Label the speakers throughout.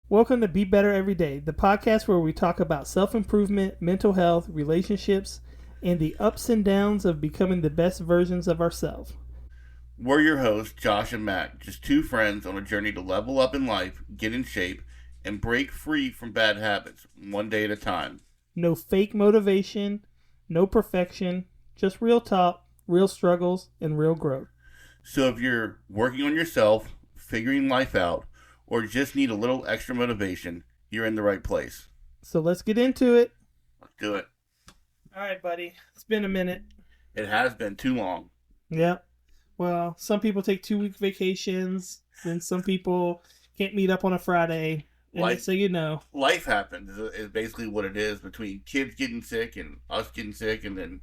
Speaker 1: Welcome to Be Better Every Day, the podcast where we talk about self-improvement, mental health, relationships, and the ups and downs of becoming the best versions of ourselves.
Speaker 2: We're your hosts, Josh and Matt, just two friends on a journey to level up in life, get in shape, and break free from bad habits, one day at a time.
Speaker 1: No fake motivation, no perfection, just real talk, real struggles, and real growth.
Speaker 2: So if you're working on yourself, figuring life out, or just need a little extra motivation, you're in the right place.
Speaker 1: So let's get into it.
Speaker 2: Let's do it.
Speaker 1: All right, buddy. It's been a minute.
Speaker 2: It has been too long.
Speaker 1: Yep. Well, some people take 2-week vacations, and some people can't meet up on a Friday. And so you know.
Speaker 2: Life happens is basically what it is, between kids getting sick and us getting sick, and then,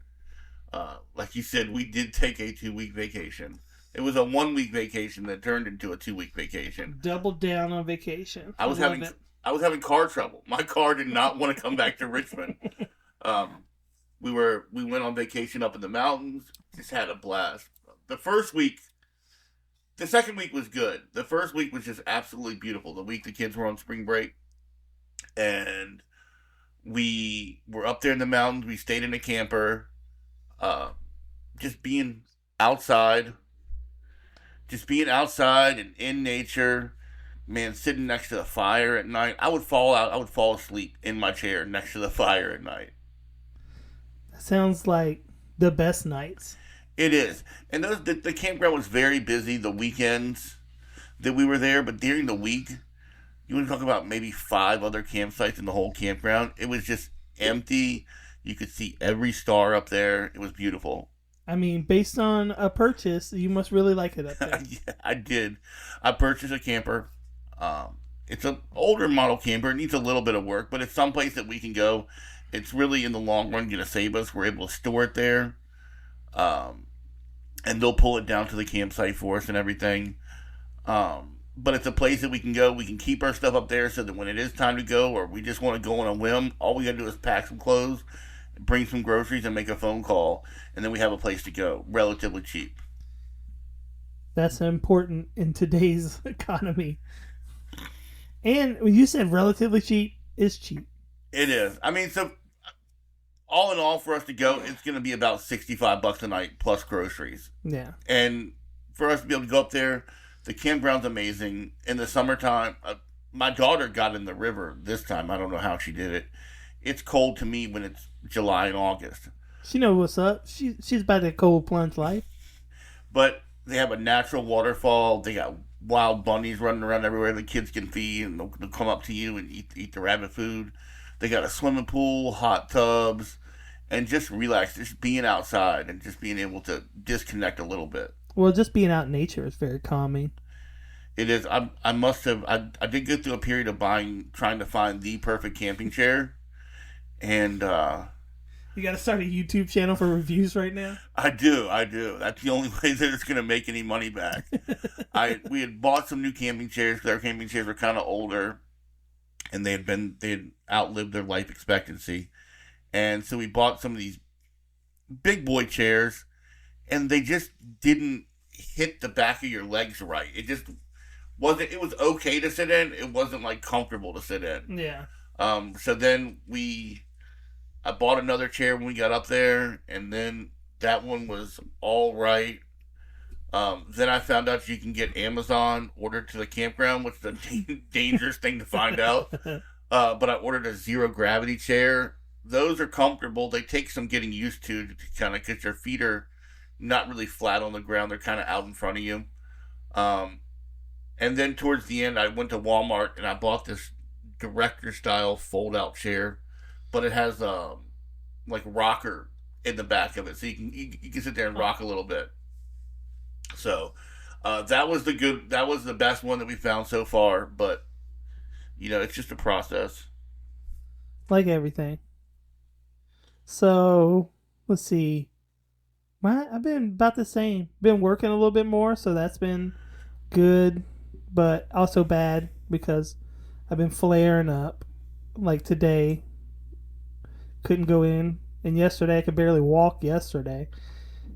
Speaker 2: like you said, we did take a 2-week vacation. It was a 1-week vacation that turned into a 2-week vacation.
Speaker 1: Double down on vacation.
Speaker 2: I was having car trouble. My car did not want to come back to Richmond. We went on vacation up in the mountains. Just had a blast. The second week was good. The first week was just absolutely beautiful. The week the kids were on spring break, and we were up there in the mountains. We stayed in a camper, just being outside. Just being outside and in nature, man, sitting next to the fire at night. I would fall asleep in my chair next to the fire at night.
Speaker 1: That sounds like the best nights.
Speaker 2: It is. And the campground was very busy the weekends that we were there, but during the week, you want to talk about maybe 5 other campsites in the whole campground. It was just empty. You could see every star up there. It was beautiful.
Speaker 1: I mean, based on a purchase, you must really like it up there.
Speaker 2: Yeah, I did. I purchased a camper. It's an older model camper. It needs a little bit of work, but it's someplace that we can go. It's really, in the long run, going to save us. We're able to store it there. And they'll pull it down to the campsite for us and everything. But it's a place that we can go. We can keep our stuff up there so that when it is time to go, or we just want to go on a whim, all we got to do is pack some clothes, bring some groceries, and make a phone call, and then we have a place to go, relatively cheap.
Speaker 1: That's important in today's economy. And when you said relatively cheap, it's cheap.
Speaker 2: It is. I mean, so all in all, for us to go, it's going to be about $65 a night plus groceries.
Speaker 1: Yeah.
Speaker 2: And for us to be able to go up there, the campground's amazing. In the summertime, my daughter got in the river this time. I don't know how she did it. It's cold to me when it's July and August.
Speaker 1: She knows what's up. She's about that cold plunge life.
Speaker 2: But they have a natural waterfall. They got wild bunnies running around everywhere the kids can feed, and they'll come up to you and eat the rabbit food. They got a swimming pool, hot tubs, and just relax. Just being outside and just being able to disconnect a little bit.
Speaker 1: Well, just being out in nature is very calming.
Speaker 2: It is. I did go through a period of trying to find the perfect camping chair. And
Speaker 1: you got to start a YouTube channel for reviews right now.
Speaker 2: I do. That's the only way that it's going to make any money back. We had bought some new camping chairs because our camping chairs were kind of older, and they had outlived their life expectancy, and so we bought some of these big boy chairs, and they just didn't hit the back of your legs right. It just wasn't. It was okay to sit in. It wasn't like comfortable to sit in.
Speaker 1: Yeah.
Speaker 2: So then I bought another chair when we got up there, and then that one was all right. Then I found out you can get Amazon ordered to the campground, which is a dangerous thing to find out. But I ordered a zero gravity chair. Those are comfortable. They take some getting used to kind of, because your feet are not really flat on the ground. They're kind of out in front of you. And then towards the end, I went to Walmart and I bought this director style fold out chair, but it has like rocker in the back of it, so you can sit there and rock a little bit. So that was the best one that we found so far, but it's just a process,
Speaker 1: like everything. So let's see, I've been about the same. Been working a little bit more, so that's been good, but also bad because I've been flaring up. Like today, couldn't go in, and yesterday I could barely walk yesterday.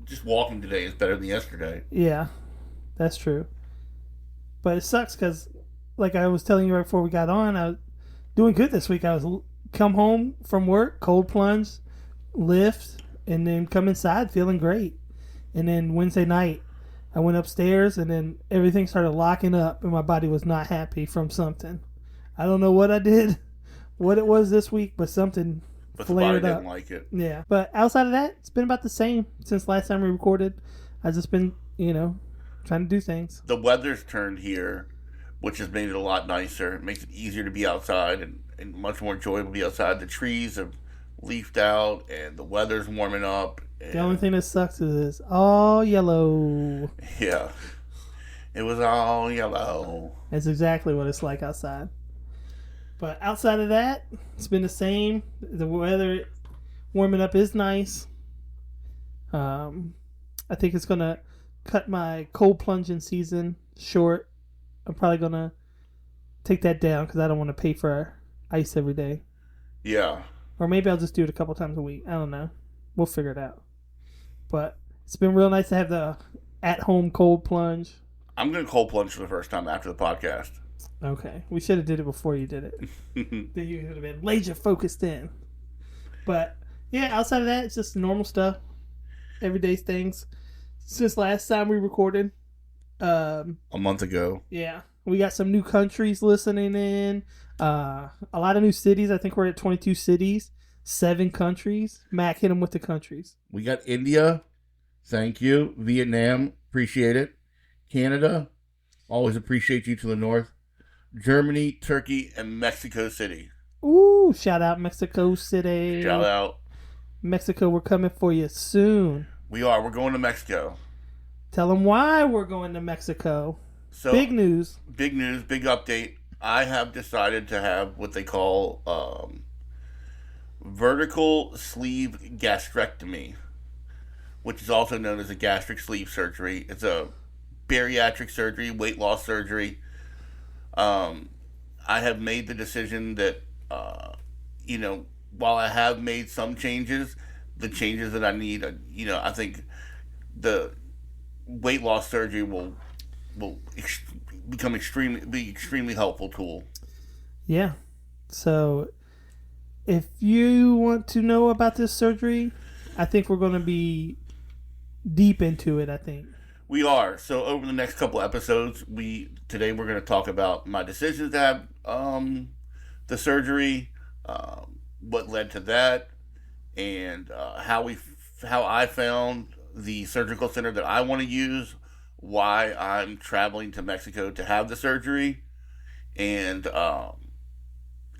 Speaker 2: Just walking today is better than yesterday.
Speaker 1: Yeah, that's true. But it sucks because like I was telling you right before we got on, I was doing good this week. I was come home from work, cold plunge, lift, and then come inside feeling great. And then Wednesday night, I went upstairs, and then everything started locking up, and my body was not happy from something. I don't know what I did, what it was this week, but something
Speaker 2: But
Speaker 1: flared
Speaker 2: the body
Speaker 1: up.
Speaker 2: didn't like it.
Speaker 1: Yeah, but outside of that, it's been about the same since last time we recorded. I've just been, trying to do things.
Speaker 2: The weather's turned here, which has made it a lot nicer. It makes it easier to be outside and much more enjoyable to be outside. The trees have leafed out, and the weather's warming up.
Speaker 1: The only thing that sucks is it's all yellow.
Speaker 2: Yeah. It was all yellow.
Speaker 1: That's exactly what it's like outside. But outside of that, it's been the same. The weather warming up is nice. I think it's going to cut my cold plunging season short. I'm probably going to take that down because I don't want to pay for ice every day.
Speaker 2: Yeah.
Speaker 1: Or maybe I'll just do it a couple times a week. I don't know. We'll figure it out. But it's been real nice to have the at-home cold plunge.
Speaker 2: I'm going to cold plunge for the first time after the podcast.
Speaker 1: Okay. We should have did it before you did it. Then you would have been laser focused in. But, yeah, outside of that, it's just normal stuff. Everyday things. Since last time we recorded.
Speaker 2: A month ago.
Speaker 1: Yeah. We got some new countries listening in. A lot of new cities. I think we're at 22 cities. 7 countries. Mac, hit them with the countries.
Speaker 2: We got India. Thank you. Vietnam. Appreciate it. Canada. Always appreciate you to the north. Germany, Turkey, and Mexico City.
Speaker 1: Ooh, shout out Mexico City.
Speaker 2: Shout out.
Speaker 1: Mexico, we're coming for you soon.
Speaker 2: We are. We're going to Mexico.
Speaker 1: Tell them why we're going to Mexico.
Speaker 2: So
Speaker 1: Big news.
Speaker 2: Big news. Big update. I have decided to have what they call vertical sleeve gastrectomy, which is also known as a gastric sleeve surgery. It's a bariatric surgery, weight loss surgery. I have made the decision that, while I have made some changes, the changes that I need, I think the weight loss surgery will become extremely helpful tool.
Speaker 1: Yeah. So, if you want to know about this surgery, I think we're going to be deep into it, I think.
Speaker 2: We are. So over the next couple episodes, today we're going to talk about my decisions to have the surgery, what led to that, and how I found the surgical center that I want to use, why I'm traveling to Mexico to have the surgery, and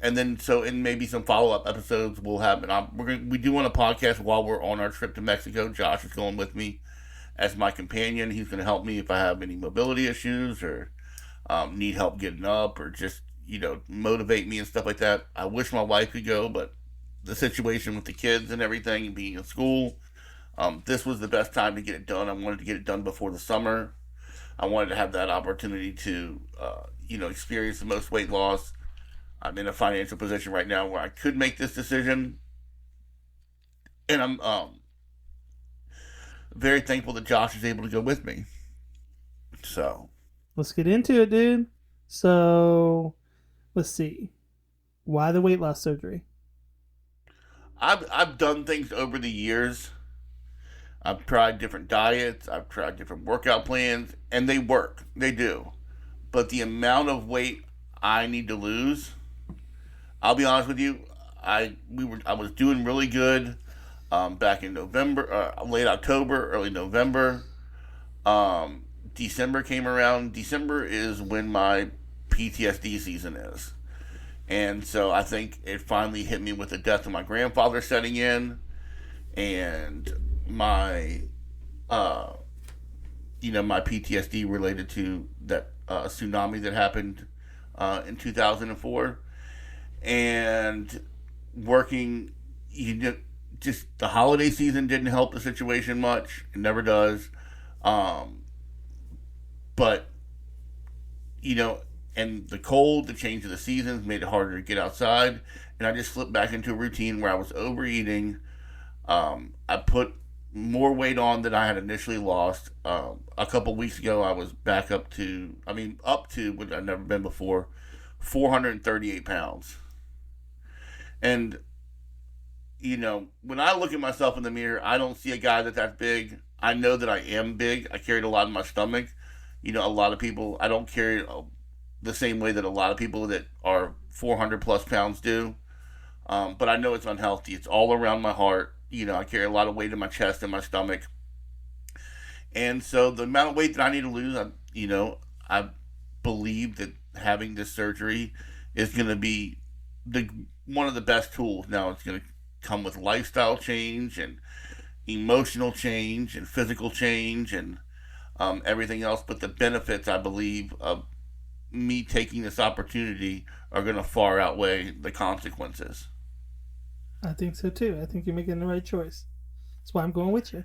Speaker 2: then so in maybe some follow up episodes we'll have. And we do want a podcast while we're on our trip to Mexico. Josh is going with me as my companion. He's going to help me if I have any mobility issues or need help getting up or just, motivate me and stuff like that. I wish my wife could go, but the situation with the kids and everything and being in school, this was the best time to get it done. I wanted to get it done before the summer. I wanted to have that opportunity to, experience the most weight loss. I'm in a financial position right now where I could make this decision. And I'm very thankful that Josh is able to go with me. So
Speaker 1: let's get into it, dude. So let's see. Why the weight loss surgery?
Speaker 2: I've done things over the years. I've tried different diets. I've tried different workout plans, and they work. They do. But the amount of weight I need to lose, I'll be honest with you, I was doing really good. Back in November, late October, early November. December came around. December is when my PTSD season is. And so I think it finally hit me with the death of my grandfather setting in. And my, my PTSD related to that tsunami that happened in 2004. And working, just the holiday season didn't help the situation much. It never does. But, and the cold, the change of the seasons made it harder to get outside. And I just slipped back into a routine where I was overeating. I put more weight on than I had initially lost. A couple weeks ago, I was back up to what I've never been before, 438 pounds. And, when I look at myself in the mirror, I don't see a guy that's big. I know that I am big. I carried a lot in my stomach. A lot of people, I don't carry the same way that a lot of people that are 400 plus pounds do. But I know it's unhealthy. It's all around my heart. I carry a lot of weight in my chest and my stomach. And so the amount of weight that I need to lose, I believe that having this surgery is going to be one of the best tools. Now it's going to come with lifestyle change and emotional change and physical change and everything else. But the benefits, I believe, of me taking this opportunity are going to far outweigh the consequences.
Speaker 1: I think so too. I think you're making the right choice. That's why I'm going with you.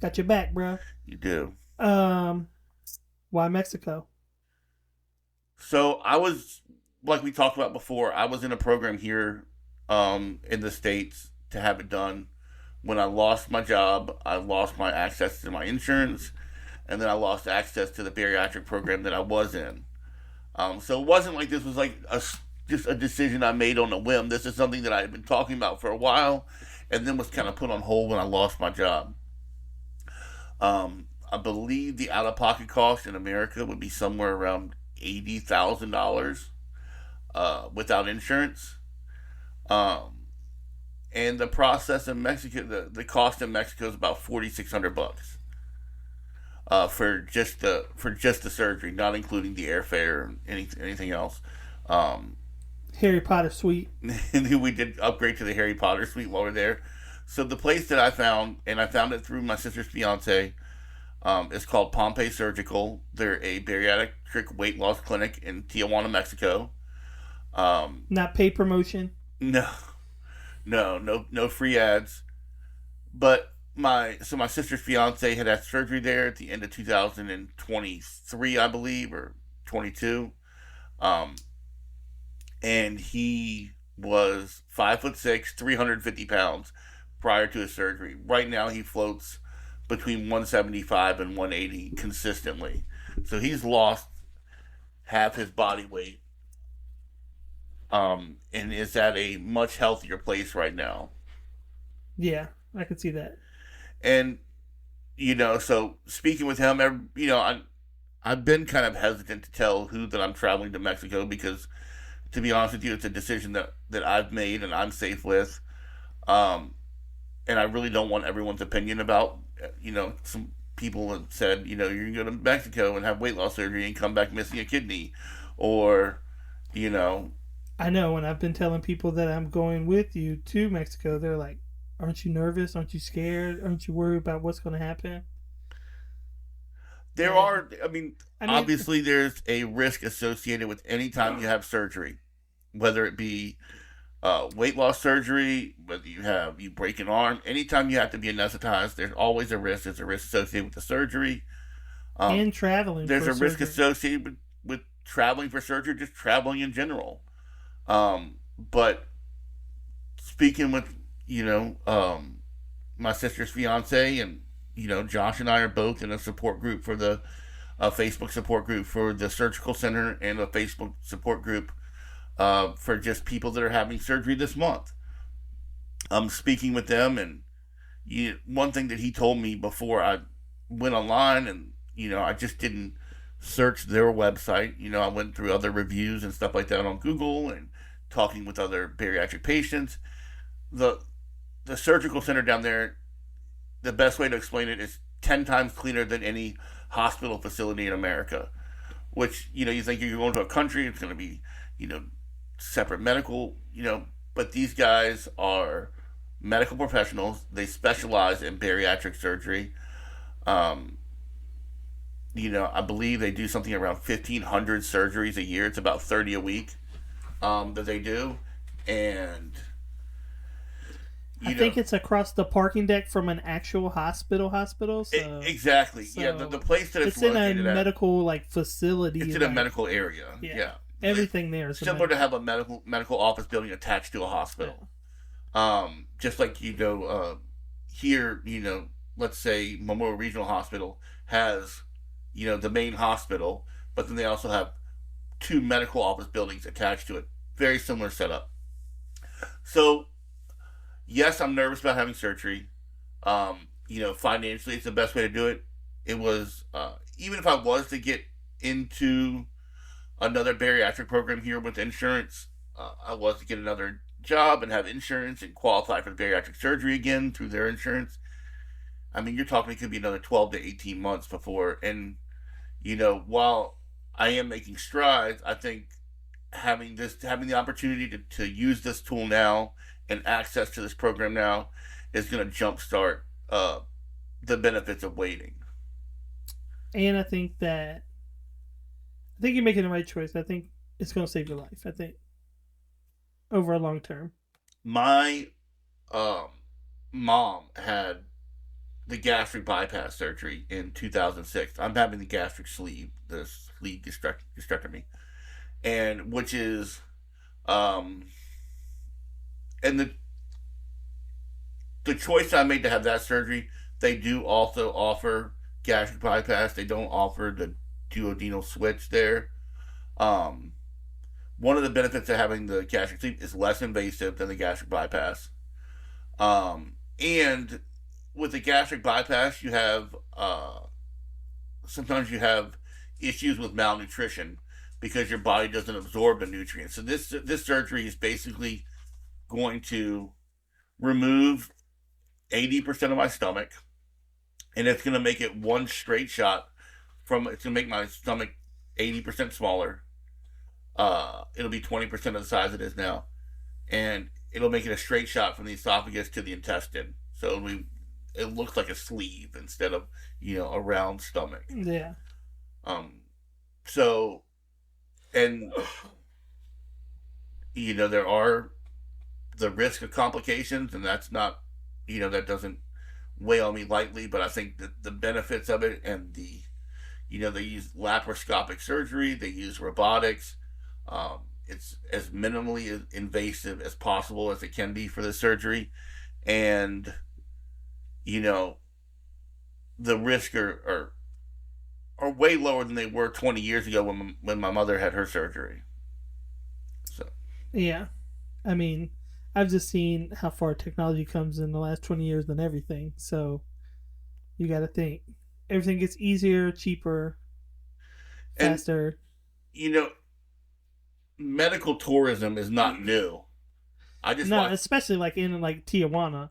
Speaker 1: Got your back, bro.
Speaker 2: You do.
Speaker 1: Why Mexico?
Speaker 2: So I was, like we talked about before, I was in a program here in the States to have it done. When I lost my job, I lost my access to my insurance, and then I lost access to the bariatric program that I was in. So it wasn't like this was like just a decision I made on a whim. This is something that I had been talking about for a while, and then was kind of put on hold when I lost my job. I believe the out-of-pocket cost in America would be somewhere around $80,000 without insurance. And the process in Mexico, the cost in Mexico is about $4,600 for just the surgery, not including the airfare and anything else.
Speaker 1: Harry Potter suite.
Speaker 2: We did upgrade to the Harry Potter suite while we are there. So the place that I found, and I found it through my sister's fiance, is called Pompey Surgical. They're a bariatric weight loss clinic in Tijuana, Mexico.
Speaker 1: Not paid promotion.
Speaker 2: No free ads. But my sister's fiance had surgery there at the end of 2023, I believe, or 22. And he was 5'6", 350 pounds prior to his surgery. Right now, he floats between 175 and 180 consistently. So he's lost half his body weight, and is at a much healthier place right now.
Speaker 1: Yeah, I can see that.
Speaker 2: And so speaking with him, I've been kind of hesitant to tell who that I'm traveling to Mexico because, to be honest with you, it's a decision that I've made and I'm safe with. And I really don't want everyone's opinion about, some people have said, you're going to go to Mexico and have weight loss surgery and come back missing a kidney. Or,
Speaker 1: I know when I've been telling people that I'm going with you to Mexico, they're like, aren't you nervous? Aren't you scared? Aren't you worried about what's going to happen?
Speaker 2: Obviously there's a risk associated with any time you have surgery, whether it be weight loss surgery, whether you break an arm, anytime you have to be anesthetized, there's always a risk. There's a risk associated with the surgery.
Speaker 1: And traveling.
Speaker 2: There's a risk associated with traveling for surgery, just traveling in general. But speaking with, my sister's fiance and, Josh and I are both in a support group for the Facebook support group for the surgical center and a Facebook support group for just people that are having surgery this month. I'm speaking with them, and one thing that he told me before I went online, and I just didn't search their website. I went through other reviews and stuff like that on Google and talking with other bariatric patients. The surgical center down there, the best way to explain it is 10 times cleaner than any hospital facility in America. Which, you think you're going to a country, it's going to be, separate medical, but these guys are medical professionals. They specialize in bariatric surgery. I believe they do something around 1,500 surgeries a year. It's about 30 a week that they do. And
Speaker 1: I think it's across the parking deck from an actual hospital. So,
Speaker 2: exactly. So yeah, the place that it's located
Speaker 1: in a medical facility.
Speaker 2: It's in a medical area. Yeah.
Speaker 1: Everything there is
Speaker 2: similar to have a medical office building attached to a hospital. Yeah. Just like you go here, let's say Memorial Regional Hospital has, the main hospital, but then they also have two medical office buildings attached to it. Very similar setup. So, yes, I'm nervous about having surgery. Financially, it's the best way to do it. It was, even if I was to get into another bariatric program here with insurance, I was to get another job and have insurance and qualify for the bariatric surgery again through their insurance. I mean, you're talking it could be another 12 to 18 months before. And, while I am making strides, I think having the opportunity to use this tool now and access to this program now is going to jumpstart the benefits of waiting.
Speaker 1: And I think you're making the right choice. I think it's going to save your life. I think over a long term.
Speaker 2: My um, mom had the gastric bypass surgery in 2006. I'm having the sleeve gastrectomy, and which is, um, and the choice I made to have that surgery, they do also offer gastric bypass. They don't offer the duodenal switch there. Um, One of the benefits of having the gastric sleeve is less invasive than the gastric bypass. And with the gastric bypass, you have sometimes you have issues with malnutrition because your body doesn't absorb the nutrients. So this surgery is basically going to remove 80% of my stomach, and it's going to make it one straight shot from. It's going to make my stomach 80% smaller. It'll be 20% of the size it is now, and it'll make it a straight shot from the esophagus to the intestine. So it looks like a sleeve instead of a round stomach.
Speaker 1: Yeah.
Speaker 2: Um, so and there are the risk of complications, and that's not that doesn't weigh on me lightly. But I think that the benefits of it and they use laparoscopic surgery, they use robotics. It's as minimally invasive as possible as it can be for the surgery, and you know the risks are way lower than they were 20 years ago when my mother had her surgery. So
Speaker 1: Yeah. I mean, I've just seen how far technology comes in the last 20 years than everything. So you got to think everything gets easier, cheaper,
Speaker 2: and
Speaker 1: faster.
Speaker 2: you know medical tourism is not new. I just
Speaker 1: No,
Speaker 2: want
Speaker 1: especially like in like Tijuana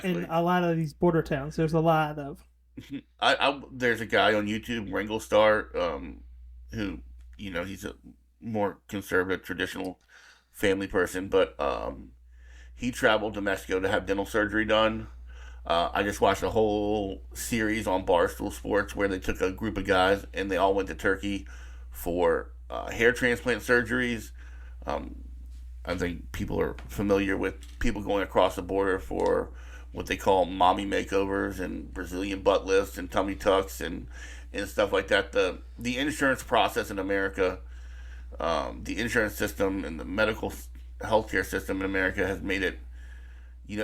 Speaker 1: and
Speaker 2: exactly.
Speaker 1: a lot of these border towns. There's a lot of.
Speaker 2: There's a guy on YouTube, Ringo Starr, who he's a more conservative, traditional family person, but he traveled to Mexico to have dental surgery done. I just watched a whole series on Barstool Sports where they took a group of guys and they all went to Turkey for hair transplant surgeries. Um, I think people are familiar with people going across the border for what they call mommy makeovers and Brazilian butt lifts and tummy tucks and stuff like that. The insurance process in America, the insurance system and the medical healthcare system in America has made it.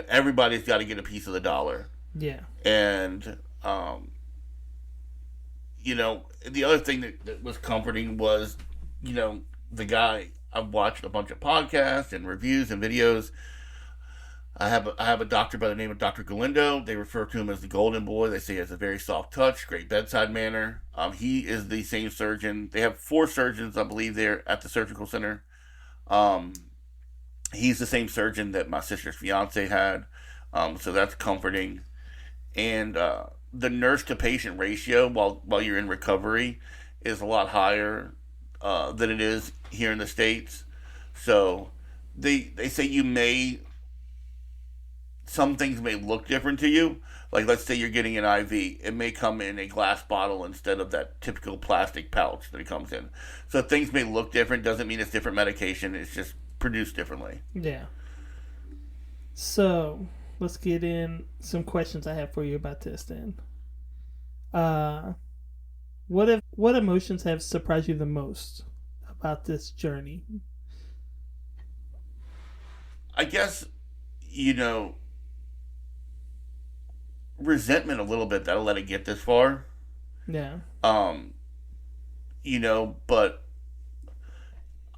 Speaker 2: Everybody's got to get a piece of the dollar.
Speaker 1: Yeah.
Speaker 2: And the other thing that was comforting was, the guy. I've watched a bunch of podcasts and reviews and videos. I have a doctor by the name of Dr. Galindo. They refer to him as the Golden Boy. They say he has a very soft touch, great bedside manner. He is the same surgeon. They have 4 surgeons, I believe, there at the surgical center. Um, he's the same surgeon that my sister's fiance had. So that's comforting. And the nurse to patient ratio while you're in recovery is a lot higher than it is here in the states. So they say some things may look different to you. Like let's say you're getting an IV, it may come in a glass bottle instead of that typical plastic pouch that it comes in. So things may look different. Doesn't mean it's different medication. It's just produced differently.
Speaker 1: Yeah. So let's get in some questions I have for you about this then. Uh, what emotions have surprised you the most about this journey?
Speaker 2: I guess you know resentment a little bit that I let it get this far.
Speaker 1: Yeah.
Speaker 2: Um, but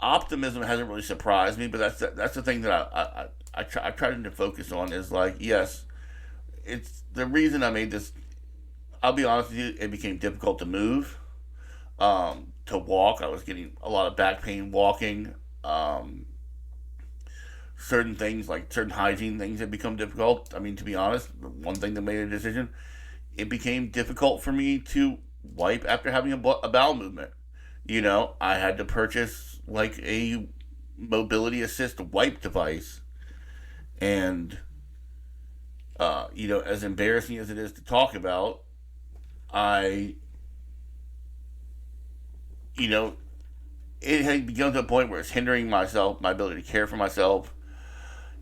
Speaker 2: optimism hasn't really surprised me. But that's the thing that I try to focus on is like, yes, it's the reason I made this. I'll be honest with you, it became difficult to move, to walk. I was getting a lot of back pain walking. Um, Certain things like certain hygiene things have become difficult. I mean, to be honest, one thing that made a decision, it became difficult for me to wipe after having a bowel movement. I had to purchase like a mobility assist wipe device, and as embarrassing as it is to talk about, I, you know, it had begun to a point where it's hindering my ability to care for myself.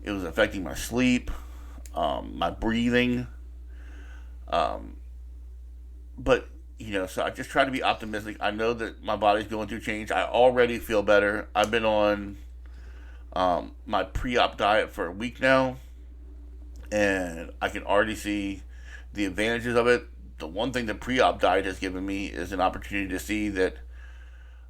Speaker 2: It was affecting my sleep, my breathing. Um, but so I just try to be optimistic. I know that my body's going through change. I already feel better. I've been on my pre-op diet for a week now, and I can already see the advantages of it. The one thing the pre-op diet has given me is an opportunity to see that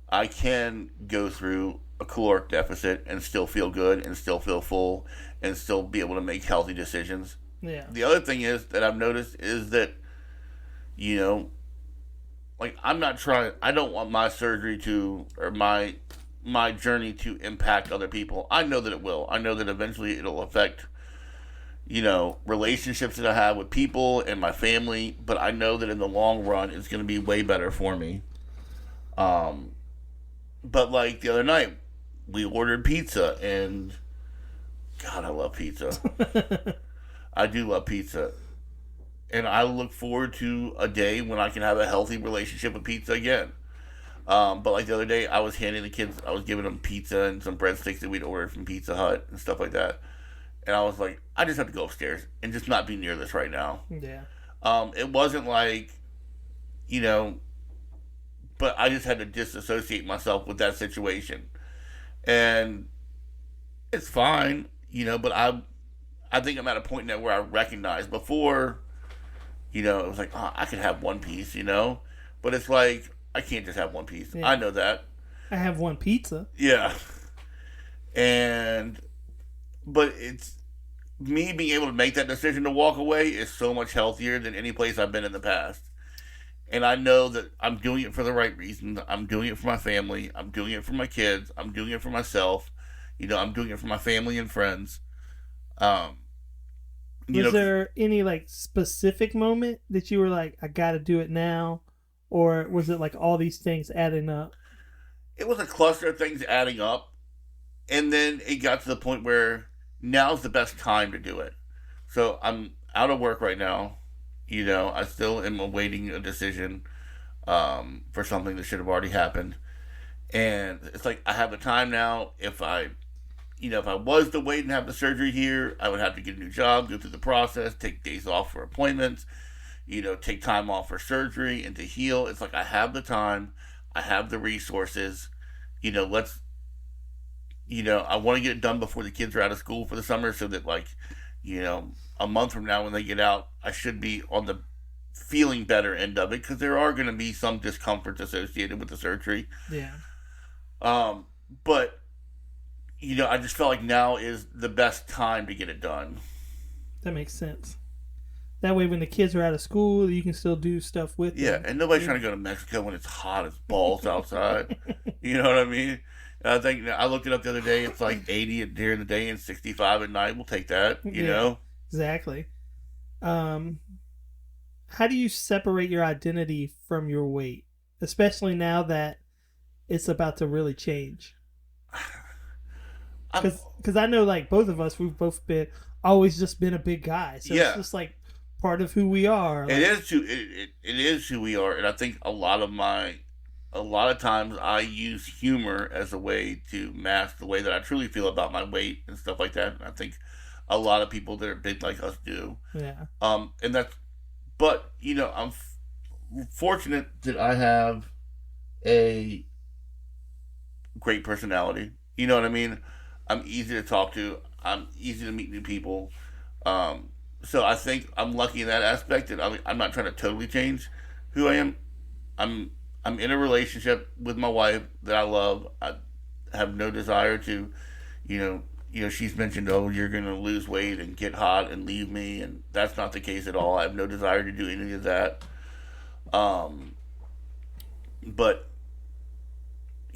Speaker 2: I can go through a caloric deficit and still feel good and still feel full and still be able to make healthy decisions.
Speaker 1: Yeah.
Speaker 2: The other thing is that I've noticed is that, you know, like I'm not trying, I don't want my surgery to, or my journey to impact other people. I know that it will. I know that eventually it'll affect, relationships that I have with people and my family, but I know that in the long run it's going to be way better for me. Um, but like the other night, we ordered pizza, and God, I love pizza. I do love pizza. And I look forward to a day when I can have a healthy relationship with pizza again. But like the other day, I was handing the kids, I was giving them pizza and some breadsticks that we'd ordered from Pizza Hut and stuff like that. And I was like, I just have to go upstairs and just not be near this right now.
Speaker 1: Yeah.
Speaker 2: It wasn't like, you know, but I just had to disassociate myself with that situation. And it's fine, but I think I'm at a point now where I recognize before, it was like, oh, I could have one piece, but it's like I can't just have one piece.
Speaker 1: Yeah.
Speaker 2: I know that.
Speaker 1: I have one pizza.
Speaker 2: Yeah. And but it's me being able to make that decision to walk away is so much healthier than any place I've been in the past. And I know that I'm doing it for the right reason. I'm doing it for my family. I'm doing it for my kids. I'm doing it for myself. I'm doing it for my family and friends. Um,
Speaker 1: Was there any like specific moment that you were like, I got to do it now, or was it like all these things adding up?
Speaker 2: It was a cluster of things adding up, and then it got to the point where now's the best time to do it. So I'm out of work right now. I still am awaiting a decision for something that should have already happened, and it's like I have the time now. If I was to wait and have the surgery here, I would have to get a new job, go through the process, take days off for appointments, take time off for surgery and to heal. It's like I have the time, I have the resources. Let's. I want to get it done before the kids are out of school for the summer, so that a month from now when they get out, I should be on the feeling better end of it, because there are going to be some discomforts associated with the surgery.
Speaker 1: Yeah.
Speaker 2: But I just felt like now is the best time to get it done.
Speaker 1: That makes sense. That way, when the kids are out of school, you can still do stuff with them.
Speaker 2: Yeah, and nobody's trying to go to Mexico when it's hot as balls outside. You know what I mean? And I think I looked it up the other day. It's like 80 during the day and 65 at night. We'll take that. You know?
Speaker 1: Exactly. How do you separate your identity from your weight, especially now that it's about to really change? Because I know, like, both of us, we've both always just been a big guy, so it's just like part of who we are. Like,
Speaker 2: it is who we are, and I think a lot of times I use humor as a way to mask the way that I truly feel about my weight and stuff like that. And I think a lot of people that are big like us do.
Speaker 1: Yeah.
Speaker 2: And that's, but I'm fortunate that I have a great personality. You know what I mean? I'm easy to talk to. I'm easy to meet new people. So I think I'm lucky in that aspect that I'm not trying to totally change who I am. I'm I'm in a relationship with my wife that I love. I have no desire to, you know, she's mentioned, oh, you're going to lose weight and get hot and leave me, and that's not the case at all. I have no desire to do any of that. Um, but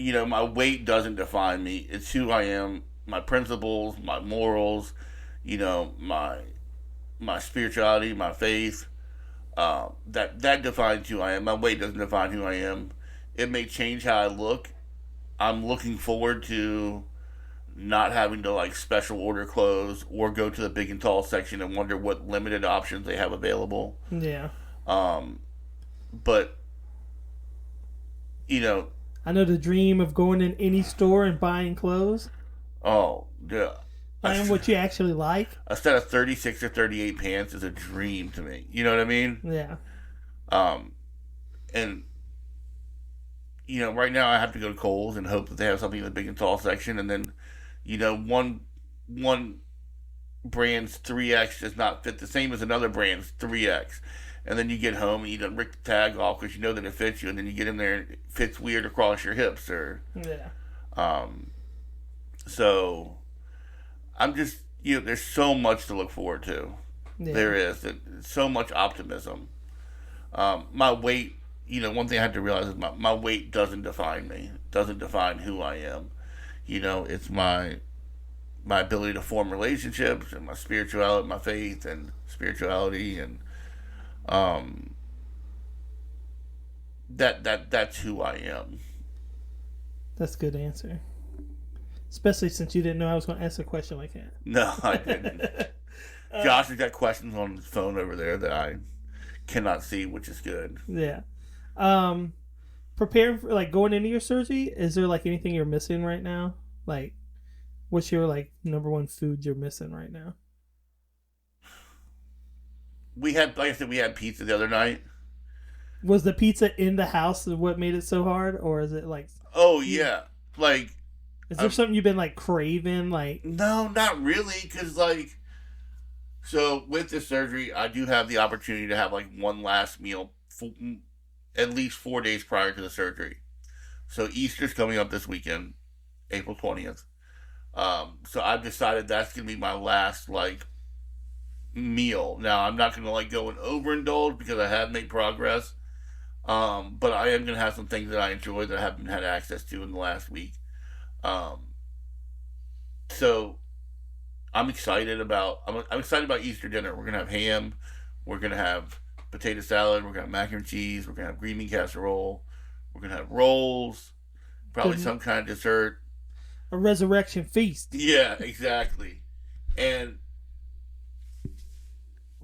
Speaker 2: my weight doesn't define me. It's who I am, my principles, my morals, my spirituality, my faith. That defines who I am. My weight doesn't define who I am. It may change how I look. I'm looking forward to not having to like special order clothes or go to the big and tall section and wonder what limited options they have available.
Speaker 1: Yeah.
Speaker 2: Um, but you know,
Speaker 1: I know the dream of going in any store and buying clothes,
Speaker 2: oh yeah,
Speaker 1: buying what you actually like.
Speaker 2: a set of 36 or 38 pants is a dream to me. You know what I mean?
Speaker 1: Yeah.
Speaker 2: Um, and right now I have to go to Kohl's and hope that they have something in the big and tall section, and then, one brand's 3X does not fit the same as another brand's 3X. And then you get home and you done rip the tag off because you know that it fits you, and then you get in there and it fits weird across your hips, or
Speaker 1: Yeah.
Speaker 2: um. So I'm just there's so much to look forward to.
Speaker 1: Yeah.
Speaker 2: There is so much optimism. My weight, one thing I had to realize is my weight doesn't define me. It doesn't define who I am. It's my ability to form relationships and my spirituality, my faith and spirituality, and um, that's who I am.
Speaker 1: That's a good answer. Especially since you didn't know I was going to ask a question like that.
Speaker 2: No, I didn't. Josh has got questions on his phone over there that I cannot see, which is good.
Speaker 1: Yeah. Preparing for like going into your surgery, is there like anything you're missing right now? Like, what's your like number one food you're missing right now?
Speaker 2: We had, like I said, we had pizza the other night.
Speaker 1: Was the pizza in the house what made it so hard, or is it like?
Speaker 2: Oh yeah, like.
Speaker 1: Is there something you've been like craving? Like,
Speaker 2: no, not really, because like, so with this surgery, I do have the opportunity to have like one last meal at least 4 days prior to the surgery. So Easter's coming up this weekend, April 20th. So I've decided that's gonna be my last like meal. Now I'm not gonna like go and overindulge because I have made progress. But I am gonna have some things that I enjoy that I haven't had access to in the last week. Um, so I'm excited about I'm excited about Easter dinner. We're gonna have ham. We're gonna have potato salad. We're gonna have mac and cheese. We're gonna have green bean casserole. We're gonna have rolls. Probably some kind of dessert.
Speaker 1: A resurrection feast.
Speaker 2: Yeah, exactly. And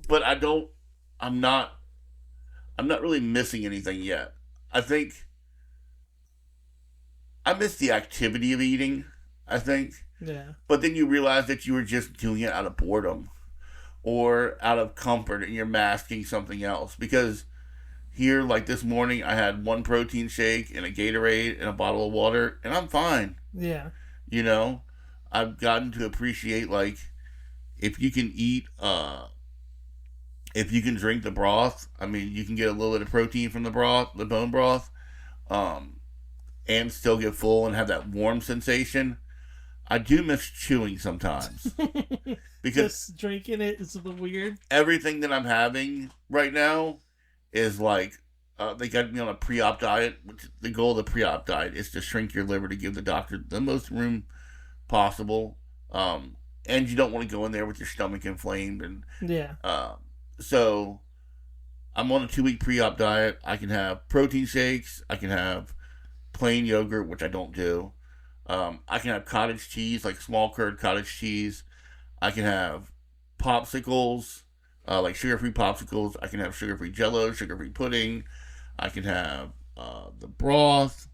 Speaker 2: but I'm not really missing anything yet. I think I miss the activity of eating, I think.
Speaker 1: Yeah.
Speaker 2: But then you realize that you were just doing it out of boredom or out of comfort, and you're masking something else. Because here, like this morning, I had one protein shake and a Gatorade and a bottle of water, and I'm fine.
Speaker 1: Yeah.
Speaker 2: I've gotten to appreciate, like, if you can eat, if you can drink the broth, I mean, you can get a little bit of protein from the broth, the bone broth, and still get full and have that warm sensation. I do miss chewing sometimes. Because
Speaker 1: just drinking it is a little weird.
Speaker 2: Everything that I'm having right now is like, they got me on a pre-op diet, which the goal of the pre-op diet is to shrink your liver to give the doctor the most room possible. And you don't want to go in there with your stomach inflamed. And
Speaker 1: yeah.
Speaker 2: So I'm on a 2-week pre-op diet. I can have protein shakes. I can have plain yogurt, which I don't do. I can have cottage cheese, like small curd cottage cheese. I can have popsicles, like sugar-free popsicles. I can have sugar-free jello, sugar-free pudding. I can have the broth.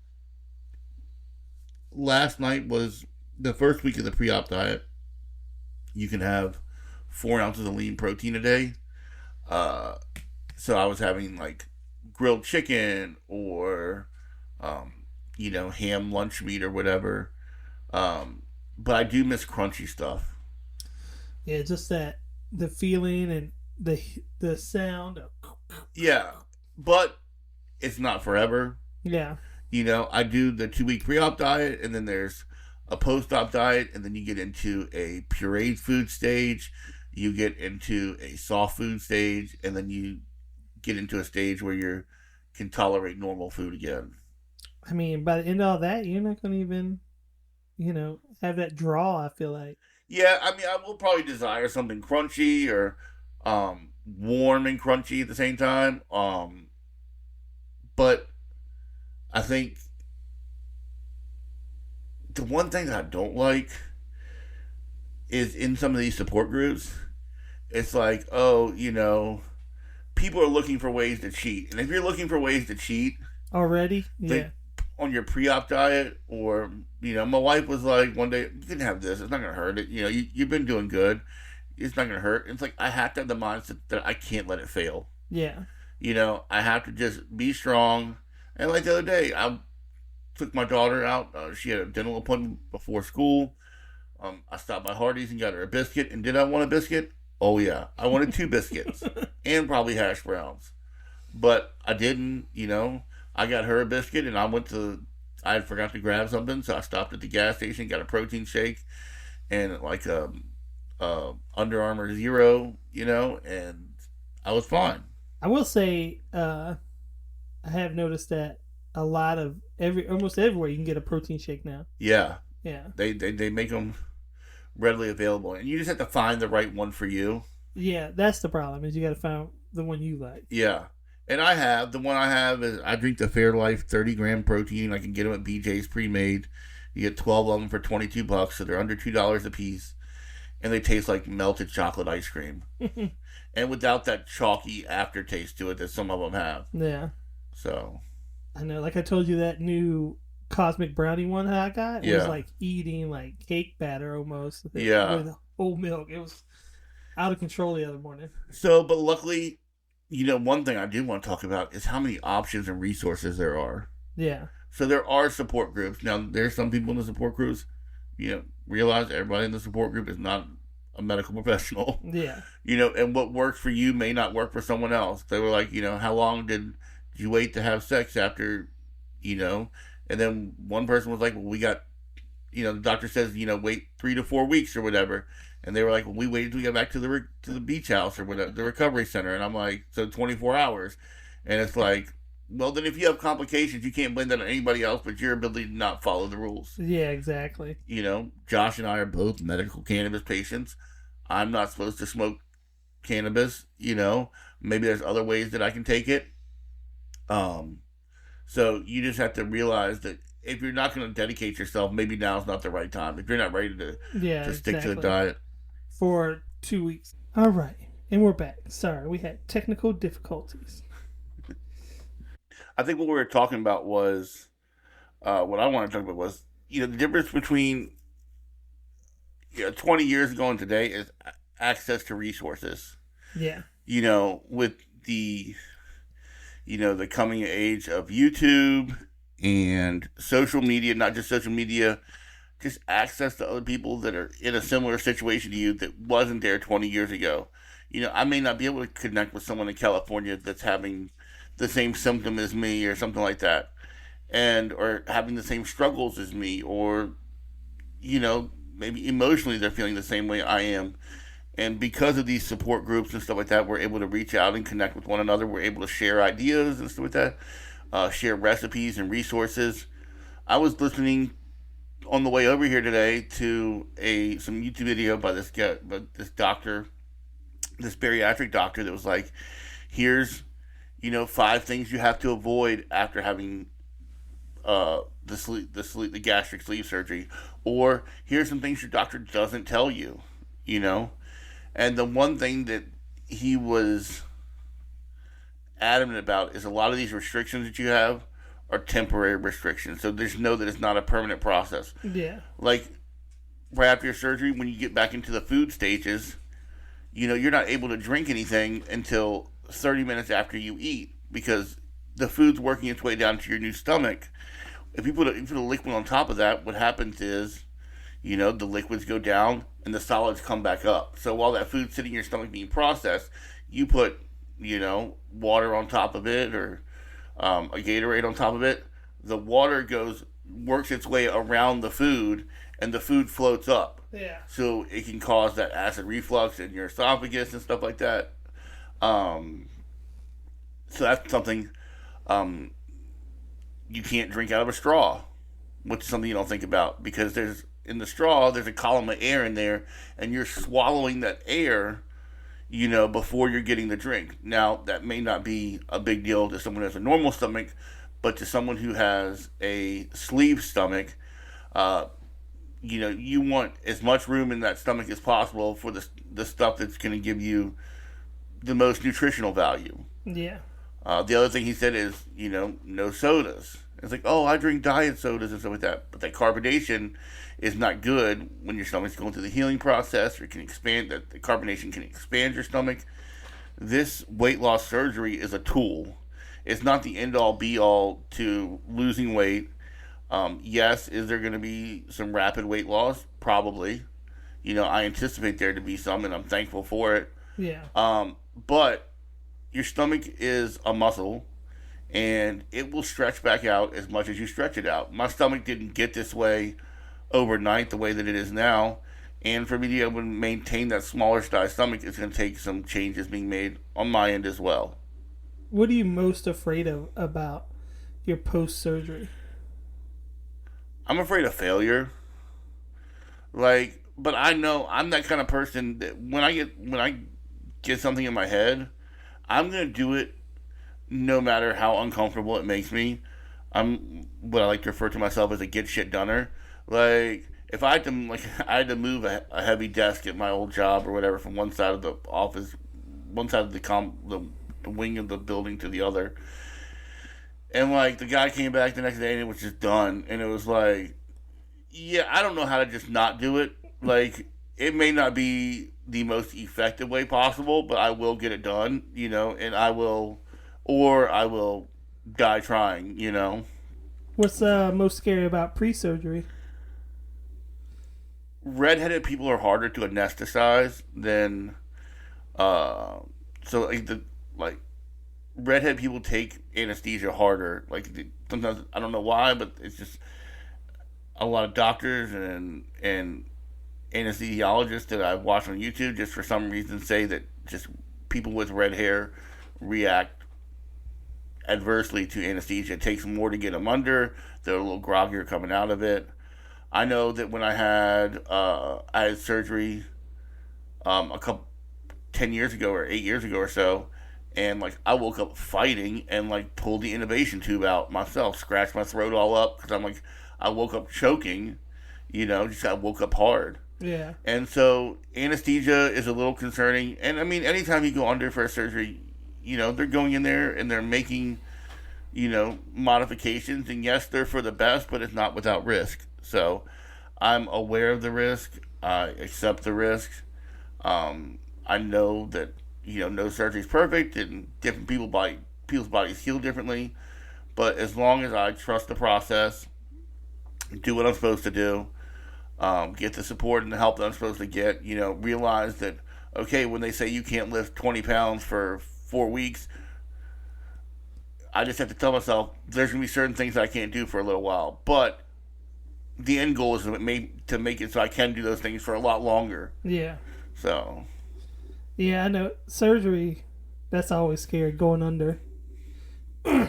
Speaker 2: Last night was the first week of the pre-op diet. You can have 4 ounces of lean protein a day. So I was having like grilled chicken or, ham lunch meat or whatever. But I do miss crunchy stuff.
Speaker 1: Yeah, just that the feeling, and the the sound of
Speaker 2: Yeah, but it's not forever.
Speaker 1: yeah.
Speaker 2: I do the 2 week pre-op diet, and then there's a post-op diet, and then you get into a pureed food stage, you get into a soft food stage, and then you get into a stage where you can tolerate normal food again.
Speaker 1: I mean, by the end of all that, you're not gonna even, have that draw. I feel like.
Speaker 2: Yeah, I mean, I will probably desire something crunchy or warm and crunchy at the same time. But I think the one thing that I don't like is in some of these support groups, it's like, oh, people are looking for ways to cheat. And if you're looking for ways to cheat,
Speaker 1: Already, yeah,
Speaker 2: on your pre-op diet, or my wife was like one day, you can have this, it's not gonna hurt it, you've been doing good, it's not gonna hurt. It's like I have to have the mindset that I can't let it fail.
Speaker 1: yeah.
Speaker 2: I have to just be strong. And like the other day, I took my daughter out, she had a dental appointment before school. I stopped by Hardee's and got her a biscuit. And did I want a biscuit? Oh yeah, I wanted 2 biscuits and probably hash browns, but I didn't. I got her a biscuit, and I had forgot to grab something, so I stopped at the gas station, got a protein shake, and like Under Armour Zero, and I was fine.
Speaker 1: I will say, I have noticed that a lot of almost everywhere you can get a protein shake now.
Speaker 2: Yeah,
Speaker 1: Yeah,
Speaker 2: they make them readily available, and you just have to find the right one for you.
Speaker 1: yeah. That's the problem. Is you got to find the one you like.
Speaker 2: Yeah. And the one I have is I drink the Fairlife 30-gram protein. I can get them at BJ's pre-made. You get 12 of them for $22, so they're under $2 a piece. And they taste like melted chocolate ice cream. And without that chalky aftertaste to it that some of them have.
Speaker 1: Yeah,
Speaker 2: So.
Speaker 1: I know. Like I told you, that new cosmic brownie one that I got, it was
Speaker 2: Yeah.
Speaker 1: like eating like cake batter almost.
Speaker 2: Yeah.
Speaker 1: With whole milk. It was out of control the other morning.
Speaker 2: So, but luckily, one thing I do want to talk about is how many options and resources there are.
Speaker 1: Yeah.
Speaker 2: So there are support groups. Now, there's some people in the support groups, realize everybody in the support group is not a medical professional.
Speaker 1: Yeah.
Speaker 2: And what works for you may not work for someone else. They were like, how long did you wait to have sex after, and then one person was like, well, we got, the doctor says, wait 3 to 4 weeks or whatever. And they were like, well, we waited till we got back to the beach house or whatever, the recovery center. And I'm like, so 24 hours. And it's like, well, then if you have complications, you can't blame that on anybody else but your ability to not follow the rules.
Speaker 1: Yeah, exactly.
Speaker 2: Josh and I are both medical cannabis patients. I'm not supposed to smoke cannabis. Maybe there's other ways that I can take it. So you just have to realize that if you're not going to dedicate yourself, maybe now's not the right time. If you're not ready to stick
Speaker 1: exactly.
Speaker 2: to the diet.
Speaker 1: For 2 weeks. All right. And we're back. Sorry, we had technical difficulties.
Speaker 2: I think what we were talking about was, what I want to talk about was, the difference between 20 years ago and today is access to resources.
Speaker 1: Yeah.
Speaker 2: With the, the coming age of YouTube and social media, not just social media, just access to other people that are in a similar situation to you that wasn't there 20 years ago. I may not be able to connect with someone in California that's having the same symptom as me or something like that, or having the same struggles as me, or maybe emotionally they're feeling the same way I am. And because of these support groups and stuff like that, we're able to reach out and connect with one another. We're able to share ideas and stuff like that, share recipes and resources. I was listening on the way over here today to some YouTube video by this guy, by this doctor, this bariatric doctor, that was like, here's 5 things you have to avoid after having the gastric sleeve surgery, or here's some things your doctor doesn't tell you. And the one thing that he was adamant about is a lot of these restrictions that you have are temporary restrictions. So just know that it's not a permanent process.
Speaker 1: Yeah.
Speaker 2: Like right after your surgery, when you get back into the food stages, you're not able to drink anything until 30 minutes after you eat, because the food's working its way down to your new stomach. If you put a liquid on top of that, what happens is, the liquids go down and the solids come back up. So while that food's sitting in your stomach being processed, You put, water on top of it, or a Gatorade on top of it. The water works its way around the food, and the food floats up.
Speaker 1: Yeah.
Speaker 2: So it can cause that acid reflux in your esophagus and stuff like that. Um, so that's something um, you can't drink out of a straw, which is something you don't think about, because in the straw there's a column of air in there, and you're swallowing that air, before you're getting the drink. Now that may not be a big deal to someone who has a normal stomach, but to someone who has a sleeve stomach, uh, you want as much room in that stomach as possible for the stuff that's going to give you the most nutritional value.
Speaker 1: Yeah.
Speaker 2: The other thing he said is, no sodas. It's like, oh, I drink diet sodas and stuff like that. But that carbonation is not good when your stomach's going through the healing process, or it can expand, that the carbonation can expand your stomach. This weight loss surgery is a tool. It's not the end all be all to losing weight. Yes, is there going to be some rapid weight loss? Probably. I anticipate there to be some, and I'm thankful for it.
Speaker 1: Yeah.
Speaker 2: But your stomach is a muscle, and it will stretch back out as much as you stretch it out. My stomach didn't get this way overnight the way that it is now, and for me to be able to maintain that smaller size stomach, it's going to take some changes being made on my end as well.
Speaker 1: What are you most afraid of about your post surgery?
Speaker 2: I'm afraid of failure. But I know I'm that kind of person that when I get something in my head, I'm gonna do it no matter how uncomfortable it makes me. I'm what I like to refer to myself as a get shit doner. Like, if I had to move a heavy desk at my old job or whatever from one side of the office, one side of the wing of the building to the other, and like the guy came back the next day and it was just done, and it was like, yeah, I don't know how to just not do it. Like, it may not be the most effective way possible, but I will get it done, and I will die trying.
Speaker 1: What's most scary about pre-surgery?
Speaker 2: Redheaded people are harder to anesthetize than, so like redhead people take anesthesia harder. Sometimes I don't know why, but it's just a lot of doctors and anesthesiologists that I've watched on YouTube just for some reason say that just people with red hair react adversely to anesthesia. It takes more to get them under. They're a little groggier coming out of it. I know that when I had surgery a couple 10 years ago or 8 years ago or so, and like I woke up fighting and like pulled the intubation tube out myself, scratched my throat all up because I woke up choking, just I woke up hard.
Speaker 1: Yeah.
Speaker 2: And so anesthesia is a little concerning. And I mean, anytime you go under for a surgery, they're going in there and they're making, modifications. And yes, they're for the best, but it's not without risk. So I'm aware of the risk. I accept the risks. I know that, no surgery is perfect, and different people's bodies heal differently. But as long as I trust the process, do what I'm supposed to do, get the support and the help that I'm supposed to get, realize that, okay, when they say you can't lift 20 pounds for 4 weeks, I just have to tell myself there's going to be certain things I can't do for a little while. But the end goal is to make it so I can do those things for a lot longer.
Speaker 1: Yeah.
Speaker 2: So.
Speaker 1: Yeah, I know. Surgery, that's always scary, going under.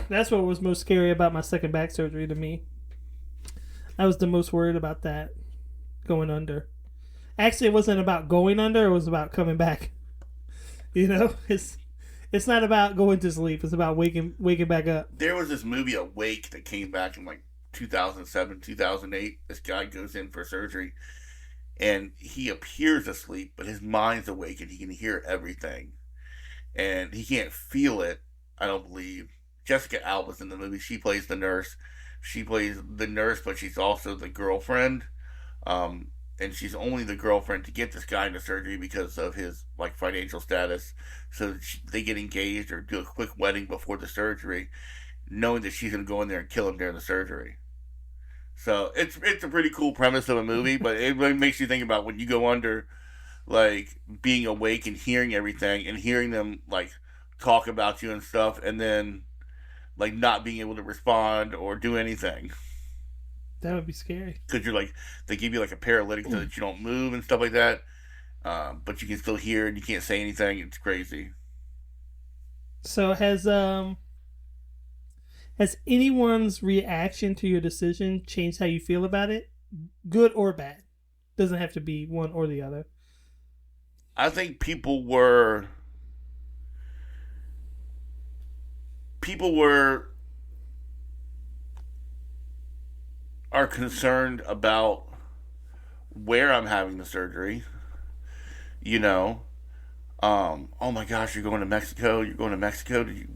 Speaker 1: That's what was most scary about my second back surgery to me. I was the most worried about that, going under. Actually, it wasn't about going under, it was about coming back. It's not about going to sleep, it's about waking back up.
Speaker 2: There was this movie Awake that came back in like 2007, 2008. This guy goes in for surgery and he appears asleep, but his mind's awake and he can hear everything. And he can't feel it, I don't believe. Jessica Alba's in the movie. She plays the nurse. She plays the nurse, but she's also the girlfriend. And she's only the girlfriend to get this guy into surgery because of his like financial status. So they get engaged or do a quick wedding before the surgery, knowing that she's going to go in there and kill him during the surgery. So it's a pretty cool premise of a movie, but it really makes you think about when you go under, like being awake and hearing everything and hearing them like talk about you and stuff, and then like not being able to respond or do anything
Speaker 1: That would be scary.
Speaker 2: because you're like they give you like a paralytic so that you don't move and stuff like that. But you can still hear and you can't say anything. It's crazy.
Speaker 1: So has anyone's reaction to your decision changed how you feel about it? Good or bad? Doesn't have to be one or the other.
Speaker 2: I think people were are concerned about where I'm having the surgery. You know, oh my gosh, you're going to Mexico. You're going to Mexico. Did you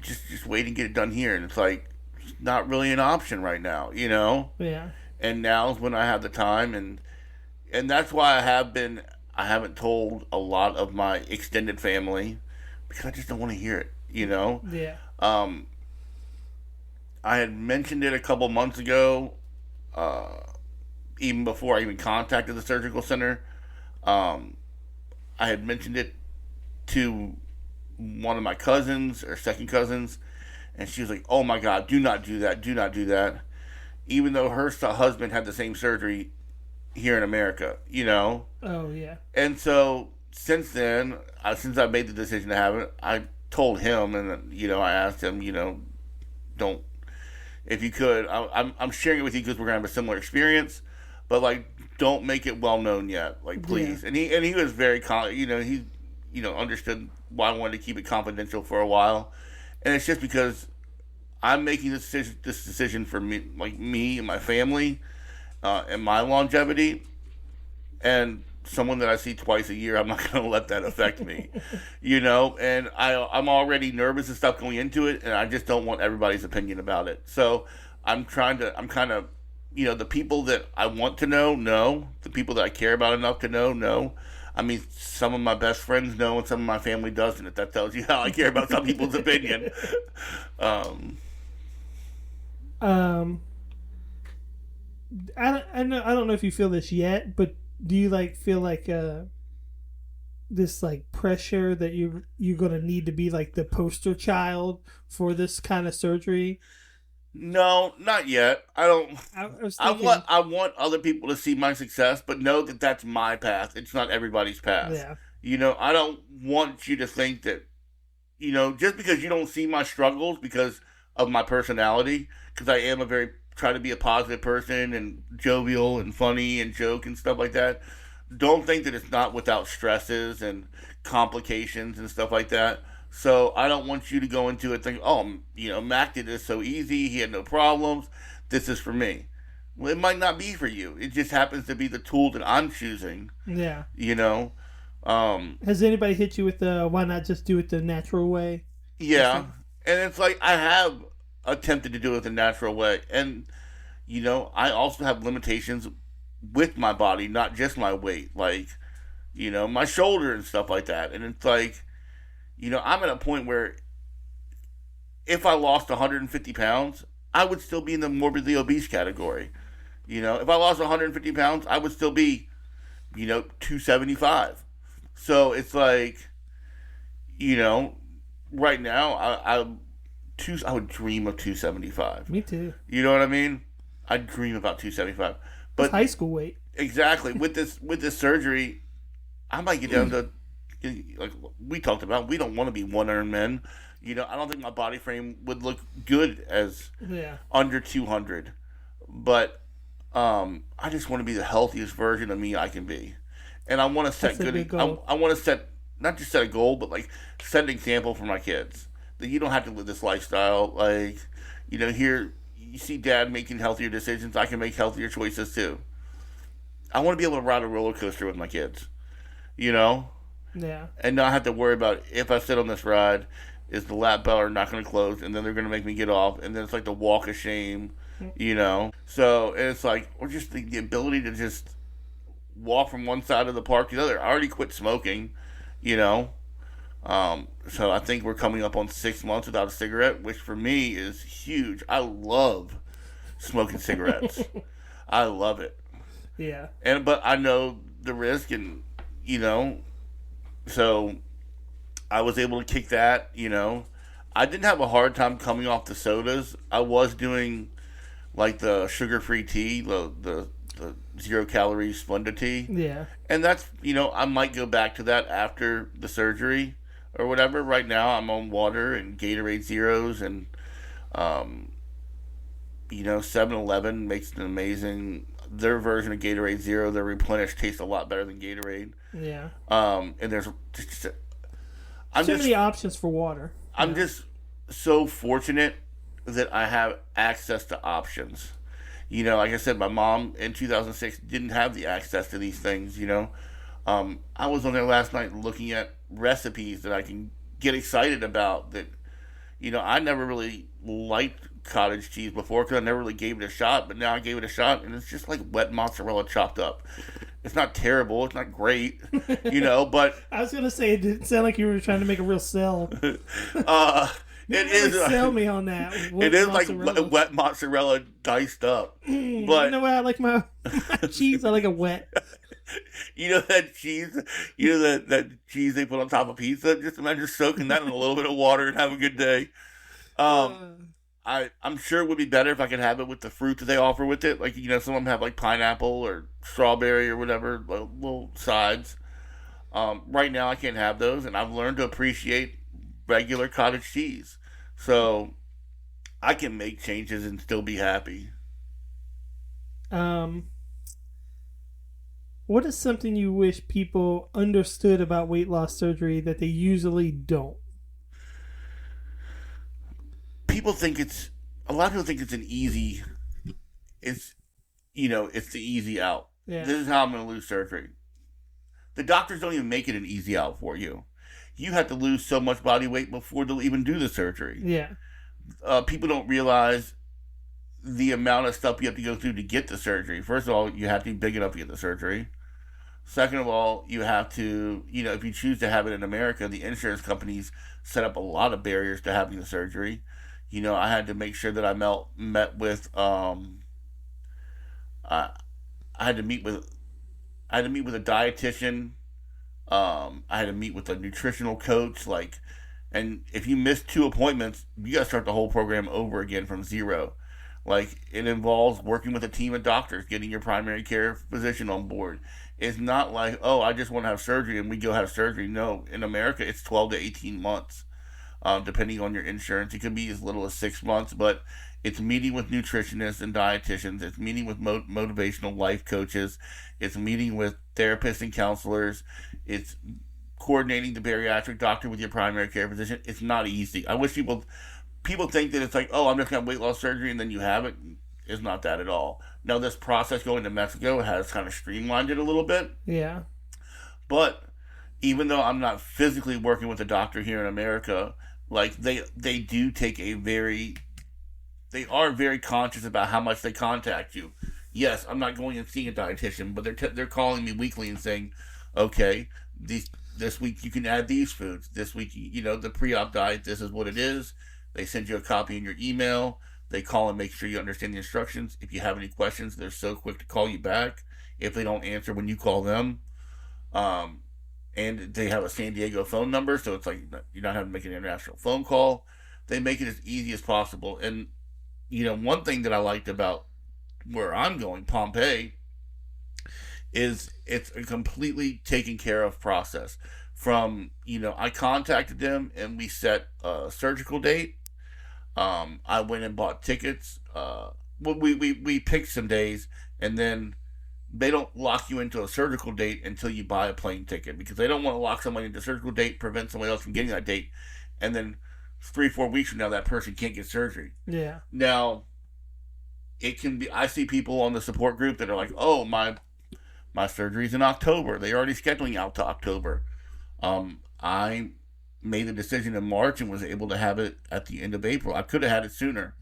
Speaker 2: just wait and get it done here? And it's like it's not really an option right now. You know,
Speaker 1: Yeah.
Speaker 2: and now's when I have the time, and that's why I haven't told a lot of my extended family because I just don't want to hear it. You know,
Speaker 1: Yeah.
Speaker 2: um, I had mentioned it a couple months ago, even before I even contacted the surgical center. Um, I had mentioned it to one of my cousins or second cousins, and she was like, "Oh my God, do not do that! Do not do that!" Even though her husband had the same surgery here in America, you know.
Speaker 1: Oh yeah.
Speaker 2: And so since then, since I made the decision to have it, I told him, and I asked him, don't if you could, I'm sharing it with you because we're gonna have a similar experience, but like don't make it well known yet, like
Speaker 1: Yeah.
Speaker 2: please. And he was very he understood why I wanted to keep it confidential for a while, and it's just because I'm making this decision for me, like me and my family, and my longevity, and someone that I see twice a year, I'm not going to let that affect me, And I'm already nervous and stuff going into it, and I just don't want everybody's opinion about it. So I'm kind of, the people that I want to know. The people that I care about enough to know. I mean, some of my best friends know, and some of my family doesn't. If that tells you how I care about some people's opinion. Um,
Speaker 1: um, I don't know if you feel this yet, but do you like feel like this like pressure that you're gonna need to be like the poster child for this kind of surgery?
Speaker 2: no, not yet. I don't.
Speaker 1: I was
Speaker 2: I
Speaker 1: thinking,
Speaker 2: want other people to see my success, but know that that's my path. It's not everybody's path.
Speaker 1: yeah,
Speaker 2: I don't want you to think that just because you don't see my struggles because of my personality, because I am try to be a positive person and jovial and funny and joke and stuff like that. Don't think that it's not without stresses and complications and stuff like that. So I don't want you to go into it thinking, oh, Mac did this so easy. He had no problems. This is for me. Well, it might not be for you. It just happens to be the tool that I'm choosing.
Speaker 1: yeah.
Speaker 2: You know.
Speaker 1: Has anybody hit you with the why not just do it the natural way?
Speaker 2: Yeah, and it's like I have attempted to do it the natural way, and I also have limitations with my body, not just my weight, like my shoulder and stuff like that. And it's like I'm at a point where if I lost 150 pounds, I would still be in the morbidly obese category. If I lost 150 pounds, I would still be 275. So it's like, right now I would dream of 275.
Speaker 1: Me too.
Speaker 2: You know what I mean? I dream about 275.
Speaker 1: It's
Speaker 2: But
Speaker 1: high school weight.
Speaker 2: exactly with this surgery, I might get down to like we talked about. We don't want to be one Iron men. I don't think my body frame would look good as
Speaker 1: Yeah,
Speaker 2: under 200. But I just want to be the healthiest version of me I can be, and I want to set
Speaker 1: that's a good goal.
Speaker 2: I want to set not just set a goal, but like set an example for my kids that you don't have to live this lifestyle. Like here you see Dad making healthier decisions. I can make healthier choices too. I want to be able to ride a roller coaster with my kids,
Speaker 1: Yeah,
Speaker 2: and not have to worry about if I sit on this ride, is the lap bar not going to close, and then they're going to make me get off, and then it's like the walk of shame. So it's like, or just the ability to just walk from one side of the park to the other. I already quit smoking, you know. So I think we're coming up on 6 months without a cigarette, which for me is huge. I love smoking cigarettes. I love it.
Speaker 1: yeah,
Speaker 2: But I know the risk, and you know, so I was able to kick that. I didn't have a hard time coming off the sodas. I was doing like the sugar-free tea, the 0 calorie Splenda tea,
Speaker 1: Yeah.
Speaker 2: and that's I might go back to that after the surgery or whatever. Right now, I'm on water and Gatorade Zeros, and um, 7-Eleven makes an amazing their version of Gatorade Zero. Their replenished tastes a lot better than Gatorade.
Speaker 1: Yeah.
Speaker 2: And there's I'm
Speaker 1: Too
Speaker 2: just
Speaker 1: many options for water.
Speaker 2: I'm just so fortunate that I have access to options. Like I said, my mom in 2006 didn't have the access to these things. I was on there last night looking at recipes that I can get excited about. That I never really liked cottage cheese before because I never really gave it a shot. But now I gave it a shot, and it's just like wet mozzarella chopped up. It's not terrible. It's not great, but
Speaker 1: I was gonna say it didn't sound like you were trying to make a real sell.
Speaker 2: uh, it
Speaker 1: Really
Speaker 2: is.
Speaker 1: sell me on that.
Speaker 2: It is mozzarella. Like wet mozzarella diced up. But
Speaker 1: you know what? I like my cheese. I like it wet.
Speaker 2: That cheese. That cheese they put on top of pizza. Just imagine soaking that in a little bit of water and have a good day. I'm sure it would be better if I could have it with the fruit that they offer with it. Like, some of them have like pineapple or strawberry or whatever, little sides. Right now I can't have those, and I've learned to appreciate regular cottage cheese. So I can make changes and still be happy.
Speaker 1: Um, what is something you wish people understood about weight loss surgery that they usually don't?
Speaker 2: A lot of people think it's an easy, it's, it's the easy out.
Speaker 1: Yeah.
Speaker 2: This is how I'm going to lose surgery. The doctors don't even make it an easy out for you. You have to lose so much body weight before they'll even do the surgery.
Speaker 1: Yeah.
Speaker 2: People don't realize the amount of stuff you have to go through to get the surgery. First of all, you have to be big enough to get the surgery. Second of all, you have to, if you choose to have it in America, the insurance companies set up a lot of barriers to having the surgery. I had to make sure that I met with, I had to meet with, a dietitian. I had to meet with a nutritional coach. And if you miss 2 appointments, you got to start the whole program over again from zero. It involves working with a team of doctors, getting your primary care physician on board. It's not like, oh, I just want to have surgery and we go have surgery. No, in America, it's 12 to 18 months, depending on your insurance. It can be as little as 6 months, but it's meeting with nutritionists and dietitians. It's meeting with motivational life coaches. It's meeting with therapists and counselors. It's coordinating the bariatric doctor with your primary care physician. It's not easy. I wish people think that it's like, oh, I'm just going to have weight loss surgery and then you have it. It's not that at all. Now, this process going to Mexico has kind of streamlined it a little bit.
Speaker 1: Yeah.
Speaker 2: But even though I'm not physically working with a doctor here in America, they do take they are very conscious about how much they contact you. Yes, I'm not going and seeing a dietitian, but they're calling me weekly and saying, okay, this week you can add these foods. This week, the pre-op diet, this is what it is. They send you a copy in your email. They call and make sure you understand the instructions. If you have any questions, they're so quick to call you back if they don't answer when you call them. And they have a San Diego phone number, so it's like you're not having to make an international phone call. They make it as easy as possible. And, one thing that I liked about where I'm going, Pompeii, is it's a completely taken care of process. From, I contacted them and we set a surgical date. I went and bought tickets. We picked some days, and then they don't lock you into a surgical date until you buy a plane ticket, because they don't want to lock somebody into a surgical date, prevent somebody else from getting that date, and then 3-4 weeks from now that person can't get surgery.
Speaker 1: Yeah.
Speaker 2: Now, it can be. I see people on the support group that are like, "Oh, my surgery's in October. They're already scheduling out to October." I made the decision in March and was able to have it at the end of April. I could have had it sooner.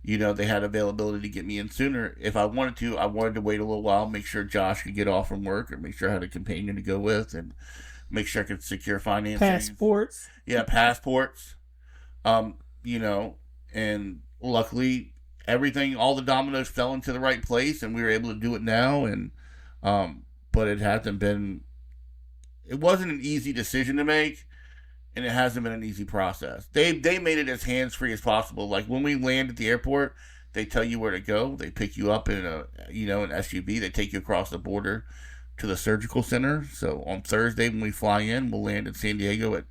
Speaker 2: They had availability to get me in sooner. If I wanted to, I wanted to wait a little while, make sure Josh could get off from work, or make sure I had a companion to go with, and make sure I could secure financing.
Speaker 1: Passports.
Speaker 2: Yeah, passports. And luckily everything, all the dominoes fell into the right place, and we were able to do it now. And, but it hasn't been it wasn't an easy decision to make, and it hasn't been an easy process. They made it as hands free as possible. Like when we land at the airport, they tell you where to go. They pick you up in an SUV. They take you across the border to the surgical center. So on Thursday when we fly in, we'll land in San Diego at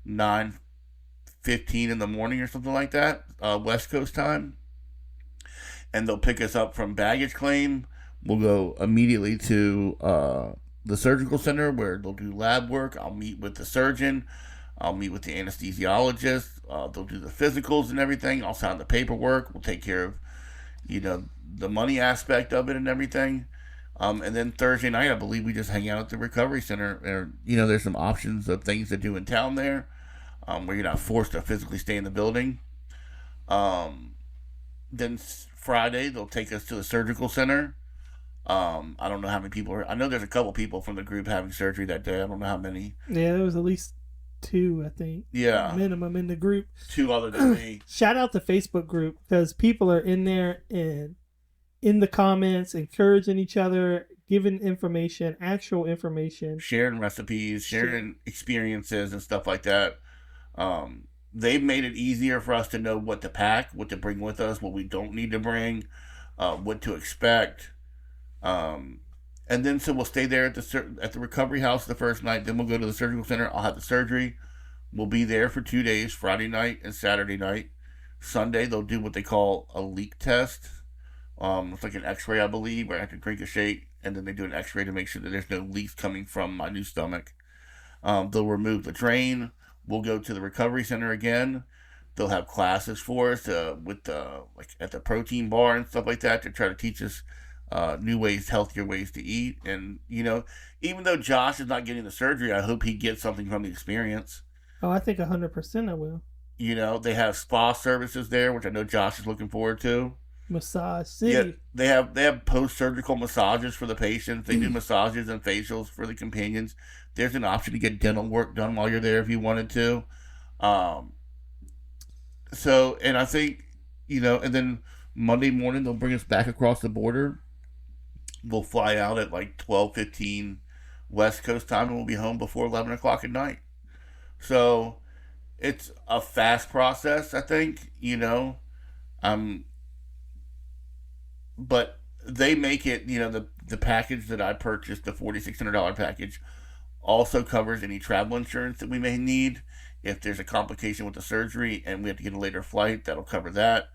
Speaker 2: 9:15 in the morning or something like that, West Coast time, and they'll pick us up from baggage claim. We'll go immediately to the surgical center where they'll do lab work. I'll meet with the surgeon. I'll meet with the anesthesiologist. They'll do the physicals and everything. I'll sign the paperwork. We'll take care of, the money aspect of it and everything. And then Thursday night, I believe we just hang out at the recovery center. There's some options of things to do in town there, where you're not forced to physically stay in the building. Then Friday, they'll take us to the surgical center. I don't know how many people are. I know there's a couple people from the group having surgery that day. I don't know how many.
Speaker 1: Yeah, there was at least 2, I think.
Speaker 2: Yeah.
Speaker 1: Minimum in the group.
Speaker 2: 2 other than me.
Speaker 1: Shout out the Facebook group because people are in there and in the comments, encouraging each other, giving information, actual information.
Speaker 2: Sharing recipes, sharing experiences and stuff like that. They've made it easier for us to know what to pack, what to bring with us, what we don't need to bring, what to expect. And then so we'll stay there at the recovery house the first night. Then we'll go to the surgical center. I'll have the surgery. We'll be there for 2 days, Friday night and Saturday night. Sunday they'll do what they call a leak test. It's like an X-ray, I believe, where I have to drink a shake, and then they do an X-ray to make sure that there's no leaks coming from my new stomach. They'll remove the drain. We'll go to the recovery center again. They'll have classes for us with like at the protein bar and stuff like that to try to teach us new ways, healthier ways to eat. And, even though Josh is not getting the surgery, I hope he gets something from the experience.
Speaker 1: Oh, I think 100% I will.
Speaker 2: They have spa services there, which I know Josh is looking forward to.
Speaker 1: Massage City.
Speaker 2: Yeah, they have post-surgical massages for the patients. They do massages and facials for the companions. There's an option to get dental work done while you're there if you wanted to. And I think, and then Monday morning they'll bring us back across the border. We'll fly out at like 12:15 West Coast time, and we'll be home before 11 o'clock at night. So it's a fast process, I think, but they make it, the package that I purchased, the $4,600 package, also covers any travel insurance that we may need. If there's a complication with the surgery and we have to get a later flight, that'll cover that.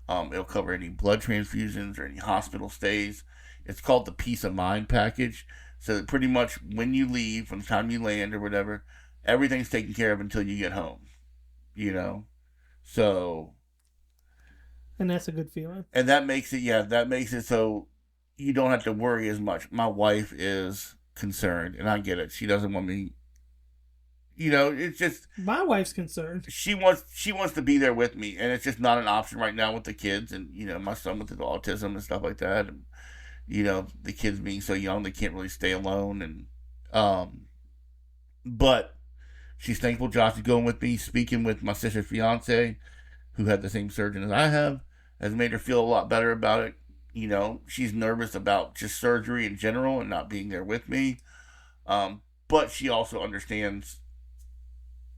Speaker 2: It'll cover any blood transfusions or any hospital stays. It's called the Peace of Mind package. So that pretty much when you leave, from the time you land or whatever, everything's taken care of until you get home. So.
Speaker 1: And that's a good feeling.
Speaker 2: And that makes it so you don't have to worry as much. My wife is concerned, and I get it. She doesn't want me. It's just
Speaker 1: my wife's concerned.
Speaker 2: She wants to be there with me, and it's just not an option right now with the kids, and my son with his autism and stuff like that, and the kids being so young they can't really stay alone, and but she's thankful Josh is going with me. Speaking with my sister's fiance, who had the same surgeon as I have, has made her feel a lot better about it. She's nervous about just surgery in general and not being there with me. But she also understands,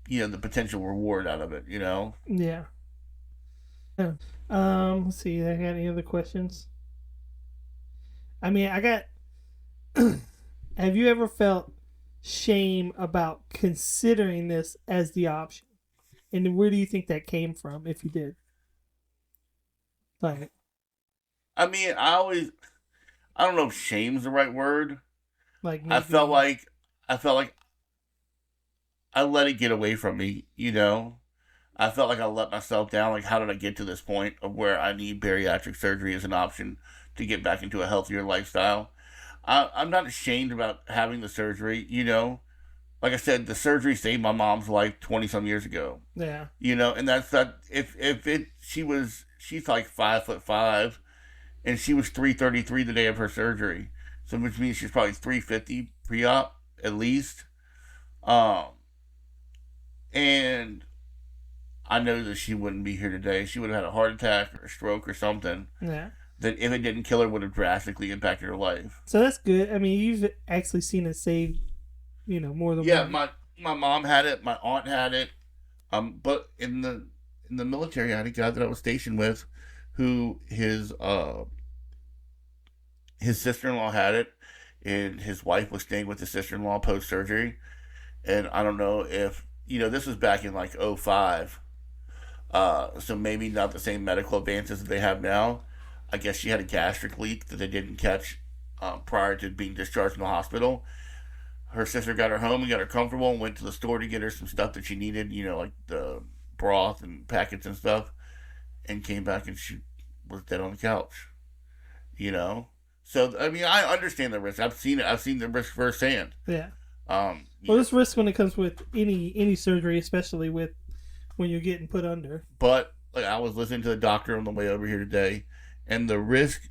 Speaker 2: the potential reward out of it,
Speaker 1: Yeah. Let's see. I got any other questions? I mean, I got. Have you ever felt shame about considering this as the option? And where do you think that came from, if you did? Like,
Speaker 2: I mean, I don't know if shame's the right word.
Speaker 1: Like,
Speaker 2: I felt like I let it get away from me, I felt like I let myself down. Like, how did I get to this point of where I need bariatric surgery as an option to get back into a healthier lifestyle? I'm not ashamed about having the surgery, Like I said, the surgery saved my mom's life 20-some years ago.
Speaker 1: Yeah.
Speaker 2: And that's not, she's like 5'5", and she was 333 the day of her surgery. So which means she's probably 350 pre-op, at least. And I know that she wouldn't be here today. She would have had a heart attack or a stroke or something.
Speaker 1: Yeah.
Speaker 2: That if it didn't kill her, would have drastically impacted her life.
Speaker 1: So that's good. I mean, you've actually seen it save more than
Speaker 2: Yeah,
Speaker 1: one.
Speaker 2: my mom had it, my aunt had it. But in the military, I had a guy that I was stationed with, who his sister in law had it, and his wife was staying with his sister in law post surgery. And I don't know if this was back in like '05. So maybe not the same medical advances that they have now. I guess she had a gastric leak that they didn't catch prior to being discharged from the hospital. Her sister got her home and got her comfortable and went to the store to get her some stuff that she needed, like the broth and packets and stuff, and came back and she was dead on the couch. You know, so I mean, I understand the risk. I've seen it. I've seen the risk firsthand.
Speaker 1: Yeah.
Speaker 2: You
Speaker 1: Well,
Speaker 2: know,
Speaker 1: there's risk when it comes with any surgery, especially with when you're getting put under.
Speaker 2: but like I was listening to the doctor on the way over here today, and the risk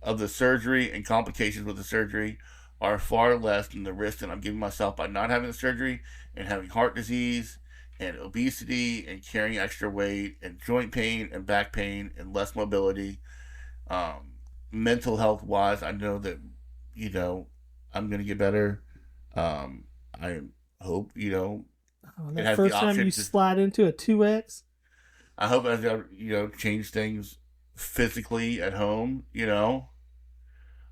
Speaker 2: of the surgery and complications with the surgery are far less than the risk that I'm giving myself by not having the surgery and having heart disease and obesity and carrying extra weight and joint pain and back pain and less mobility. Um, Mental health wise, I know that I'm gonna get better. I hope
Speaker 1: Oh,
Speaker 2: it
Speaker 1: that
Speaker 2: has the
Speaker 1: first time
Speaker 2: option
Speaker 1: you
Speaker 2: to.
Speaker 1: slide into a 2X.
Speaker 2: I hope as I change things physically at home.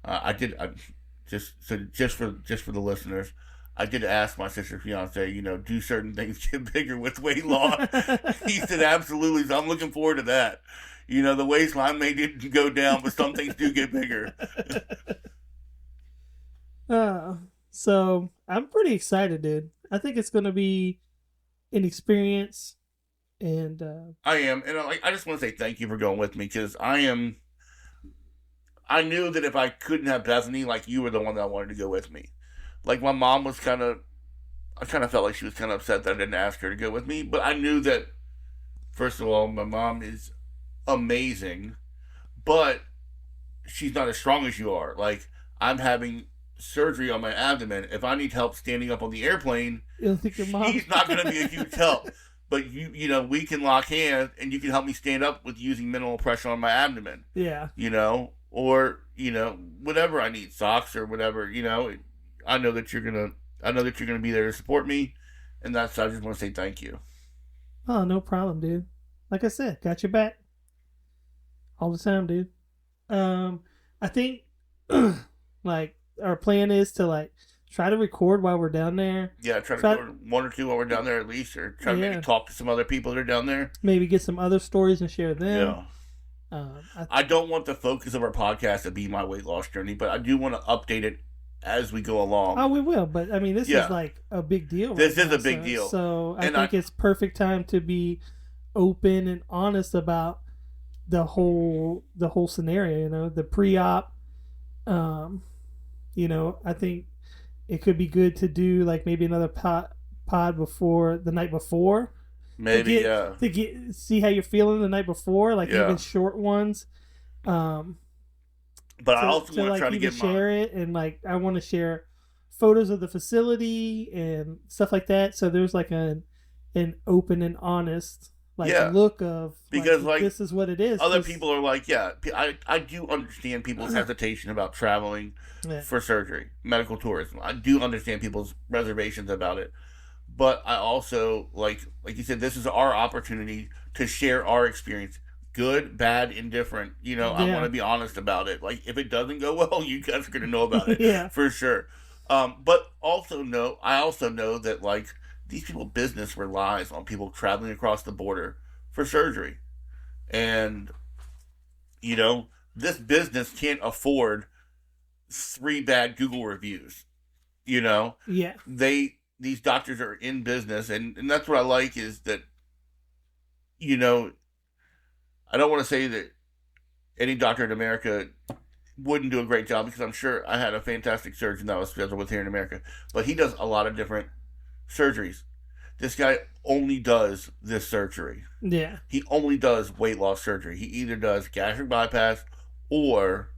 Speaker 2: I did. Just for the listeners, I did ask my sister's fiance. Do certain things get bigger with weight loss? He said absolutely. So I'm looking forward to that. The waistline may didn't go down, but some things do get bigger.
Speaker 1: uh, so I'm pretty excited, dude. I think it's gonna be an experience, and
Speaker 2: I am, and I just want to say thank you for going with me because I am. I knew that if I couldn't have Bethany, like you were the one that I wanted to go with me. Like my mom was I kind of felt like she was kind of upset that I didn't ask her to go with me, but I knew that first of all, my mom is amazing, but she's not as strong as you are. Like I'm having surgery on my abdomen. If I need help standing up on the airplane,
Speaker 1: you'll think your mom.
Speaker 2: she's not going to be a huge help. But we can lock hands, and you can help me stand up with using minimal pressure on my abdomen.
Speaker 1: Yeah.
Speaker 2: Or whatever I need, socks or whatever. I know that you're gonna be there to support me, and I just want to say thank you.
Speaker 1: Oh, no problem, dude. Like I said, got your back all the time, dude. I think like our plan is to like try to record while we're down there.
Speaker 2: Yeah, try to record one or two while we're down there at least, or try to maybe talk to some other people that are down there.
Speaker 1: Maybe get some other stories and share them.
Speaker 2: Yeah. I don't want the focus of our podcast to be my weight loss journey, but I do want to update it as we go along.
Speaker 1: Oh, we will. But I mean, this is like a big deal.
Speaker 2: This is a big deal.
Speaker 1: So I think it's perfect time to be open and honest about the whole scenario. The pre-op. I think it could be good to do like maybe another pod before the night before.
Speaker 2: Maybe
Speaker 1: to see how you're feeling the night before, like even short ones.
Speaker 2: But I also want to try to get
Speaker 1: share it, and like I want to share photos of the facility and stuff like that. So there's like an open and honest look of
Speaker 2: because
Speaker 1: this is what it is.
Speaker 2: Other people are like, I do understand people's hesitation about traveling for surgery, medical tourism. I do understand people's reservations about it. But I also, like you said, this is our opportunity to share our experience. Good, bad, indifferent. I want to be honest about it. Like, if it doesn't go well, you guys are going to know about it. For sure. But I also know that, like, these people business relies on people traveling across the border for surgery. And, this business can't afford 3 bad Google reviews. Yeah. These doctors are in business, and that's what I like is that, I don't want to say that any doctor in America wouldn't do a great job because I'm sure I had a fantastic surgeon that I was scheduled with here in America, but he does a lot of different surgeries. This guy only does this surgery.
Speaker 1: Yeah.
Speaker 2: He only does weight loss surgery. He either does gastric bypass or,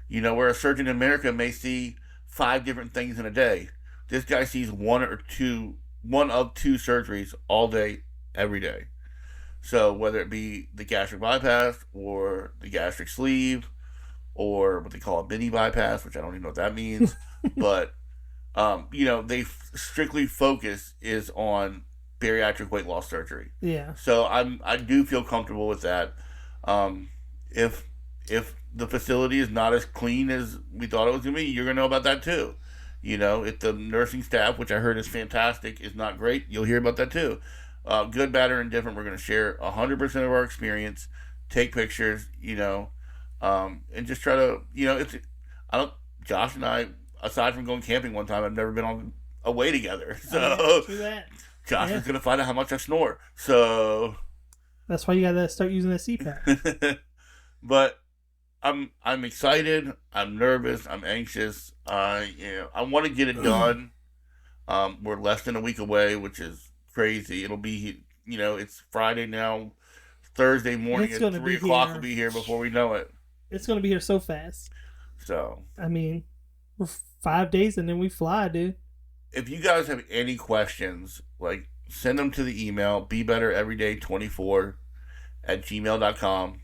Speaker 2: where a surgeon in America may see 5 different things in a day. This guy sees one of two surgeries all day, every day. So whether it be the gastric bypass or the gastric sleeve or what they call a mini bypass, which I don't even know what that means, but they strictly focus is on bariatric weight loss surgery.
Speaker 1: Yeah.
Speaker 2: So I do feel comfortable with that. Um, if the facility is not as clean as we thought it was gonna be, you're gonna know about that too. If the nursing staff, which I heard is fantastic, is not great, you'll hear about that too. Good, bad, or indifferent, we're gonna share 100% of our experience, take pictures, and just try to, it's I don't. Josh and I, aside from going camping one time, I've never been on away together. So
Speaker 1: true that.
Speaker 2: Josh is gonna find out how much I snore. So
Speaker 1: that's why you gotta start using that CPAP.
Speaker 2: But I'm excited. I'm nervous. I'm anxious. I want to get it done. We're less than a week away, which is crazy. It'll be it's Friday now. Thursday morning at 3:00 will be here before we know it.
Speaker 1: It's gonna be here so fast.
Speaker 2: So
Speaker 1: I mean, we're 5 days and then we fly, dude.
Speaker 2: If you guys have any questions, send them to the email BeBetterEveryday24@gmail.com.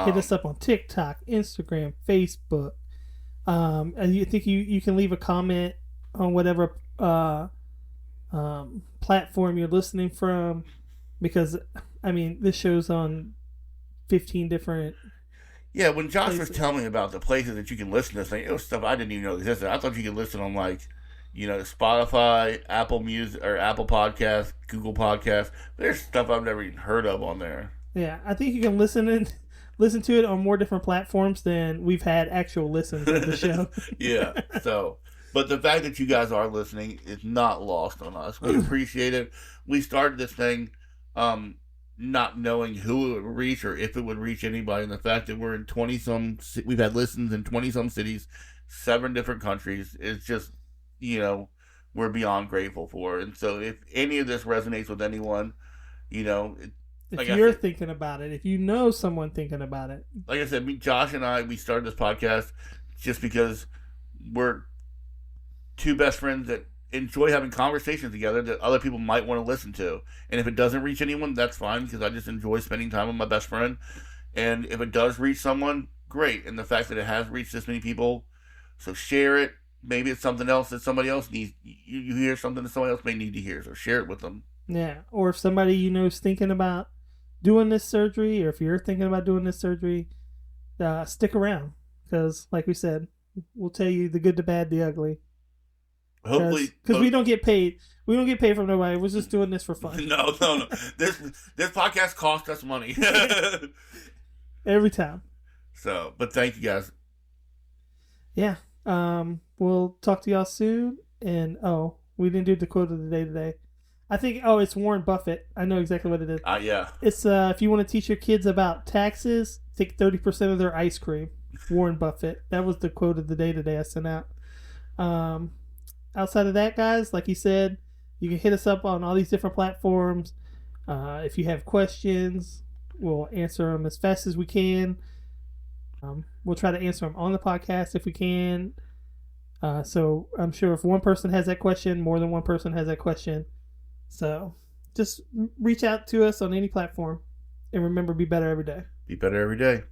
Speaker 1: Hit us up on TikTok, Instagram, Facebook. And you think you can leave a comment on whatever platform you're listening from, because this show's on 15 different.
Speaker 2: Yeah, when Josh was telling me about the places that you can listen to, it was stuff I didn't even know existed. I thought you could listen on Spotify, Apple Music, or Apple Podcasts, Google Podcasts. There's stuff I've never even heard of on there.
Speaker 1: Yeah, I think you can listen to it on more different platforms than we've had actual listens of the show.
Speaker 2: Yeah. So, but the fact that you guys are listening is not lost on us. We appreciate it. We started this thing, not knowing who it would reach or if it would reach anybody. And the fact that we're in we've had listens in 20-some cities, 7 different countries, is just, we're beyond grateful for. And so if any of this resonates with anyone,
Speaker 1: if you're thinking about it, if you know someone thinking about it.
Speaker 2: Like I said, Josh and I, we started this podcast just because we're 2 best friends that enjoy having conversations together that other people might want to listen to. And if it doesn't reach anyone, that's fine, because I just enjoy spending time with my best friend. And if it does reach someone, great. And the fact that it has reached this many people, so share it. Maybe it's something else that somebody else needs. You hear something that somebody else may need to hear, so share it with them.
Speaker 1: Yeah, or if somebody is thinking about doing this surgery, or if you're thinking about doing this surgery, stick around, because like we said, we'll tell you the good, the bad, the ugly.
Speaker 2: Hopefully,
Speaker 1: because we don't get paid. We don't get paid from nobody. We're just doing this for fun.
Speaker 2: No. This podcast cost us money
Speaker 1: every time.
Speaker 2: So, but thank you guys.
Speaker 1: Yeah. We'll talk to y'all soon. And we didn't do the quote of the day today. I think it's Warren Buffett. I know exactly what it is.
Speaker 2: Yeah.
Speaker 1: It's if you want to teach your kids about taxes, take 30% of their ice cream. Warren Buffett. That was the quote of the day today I sent out. Outside of that, guys, like he said, you can hit us up on all these different platforms. If you have questions, we'll answer them as fast as we can. We'll try to answer them on the podcast if we can. So I'm sure if one person has that question, more than one person has that question. So just reach out to us on any platform. And remember, be better every day.
Speaker 2: Be better every day.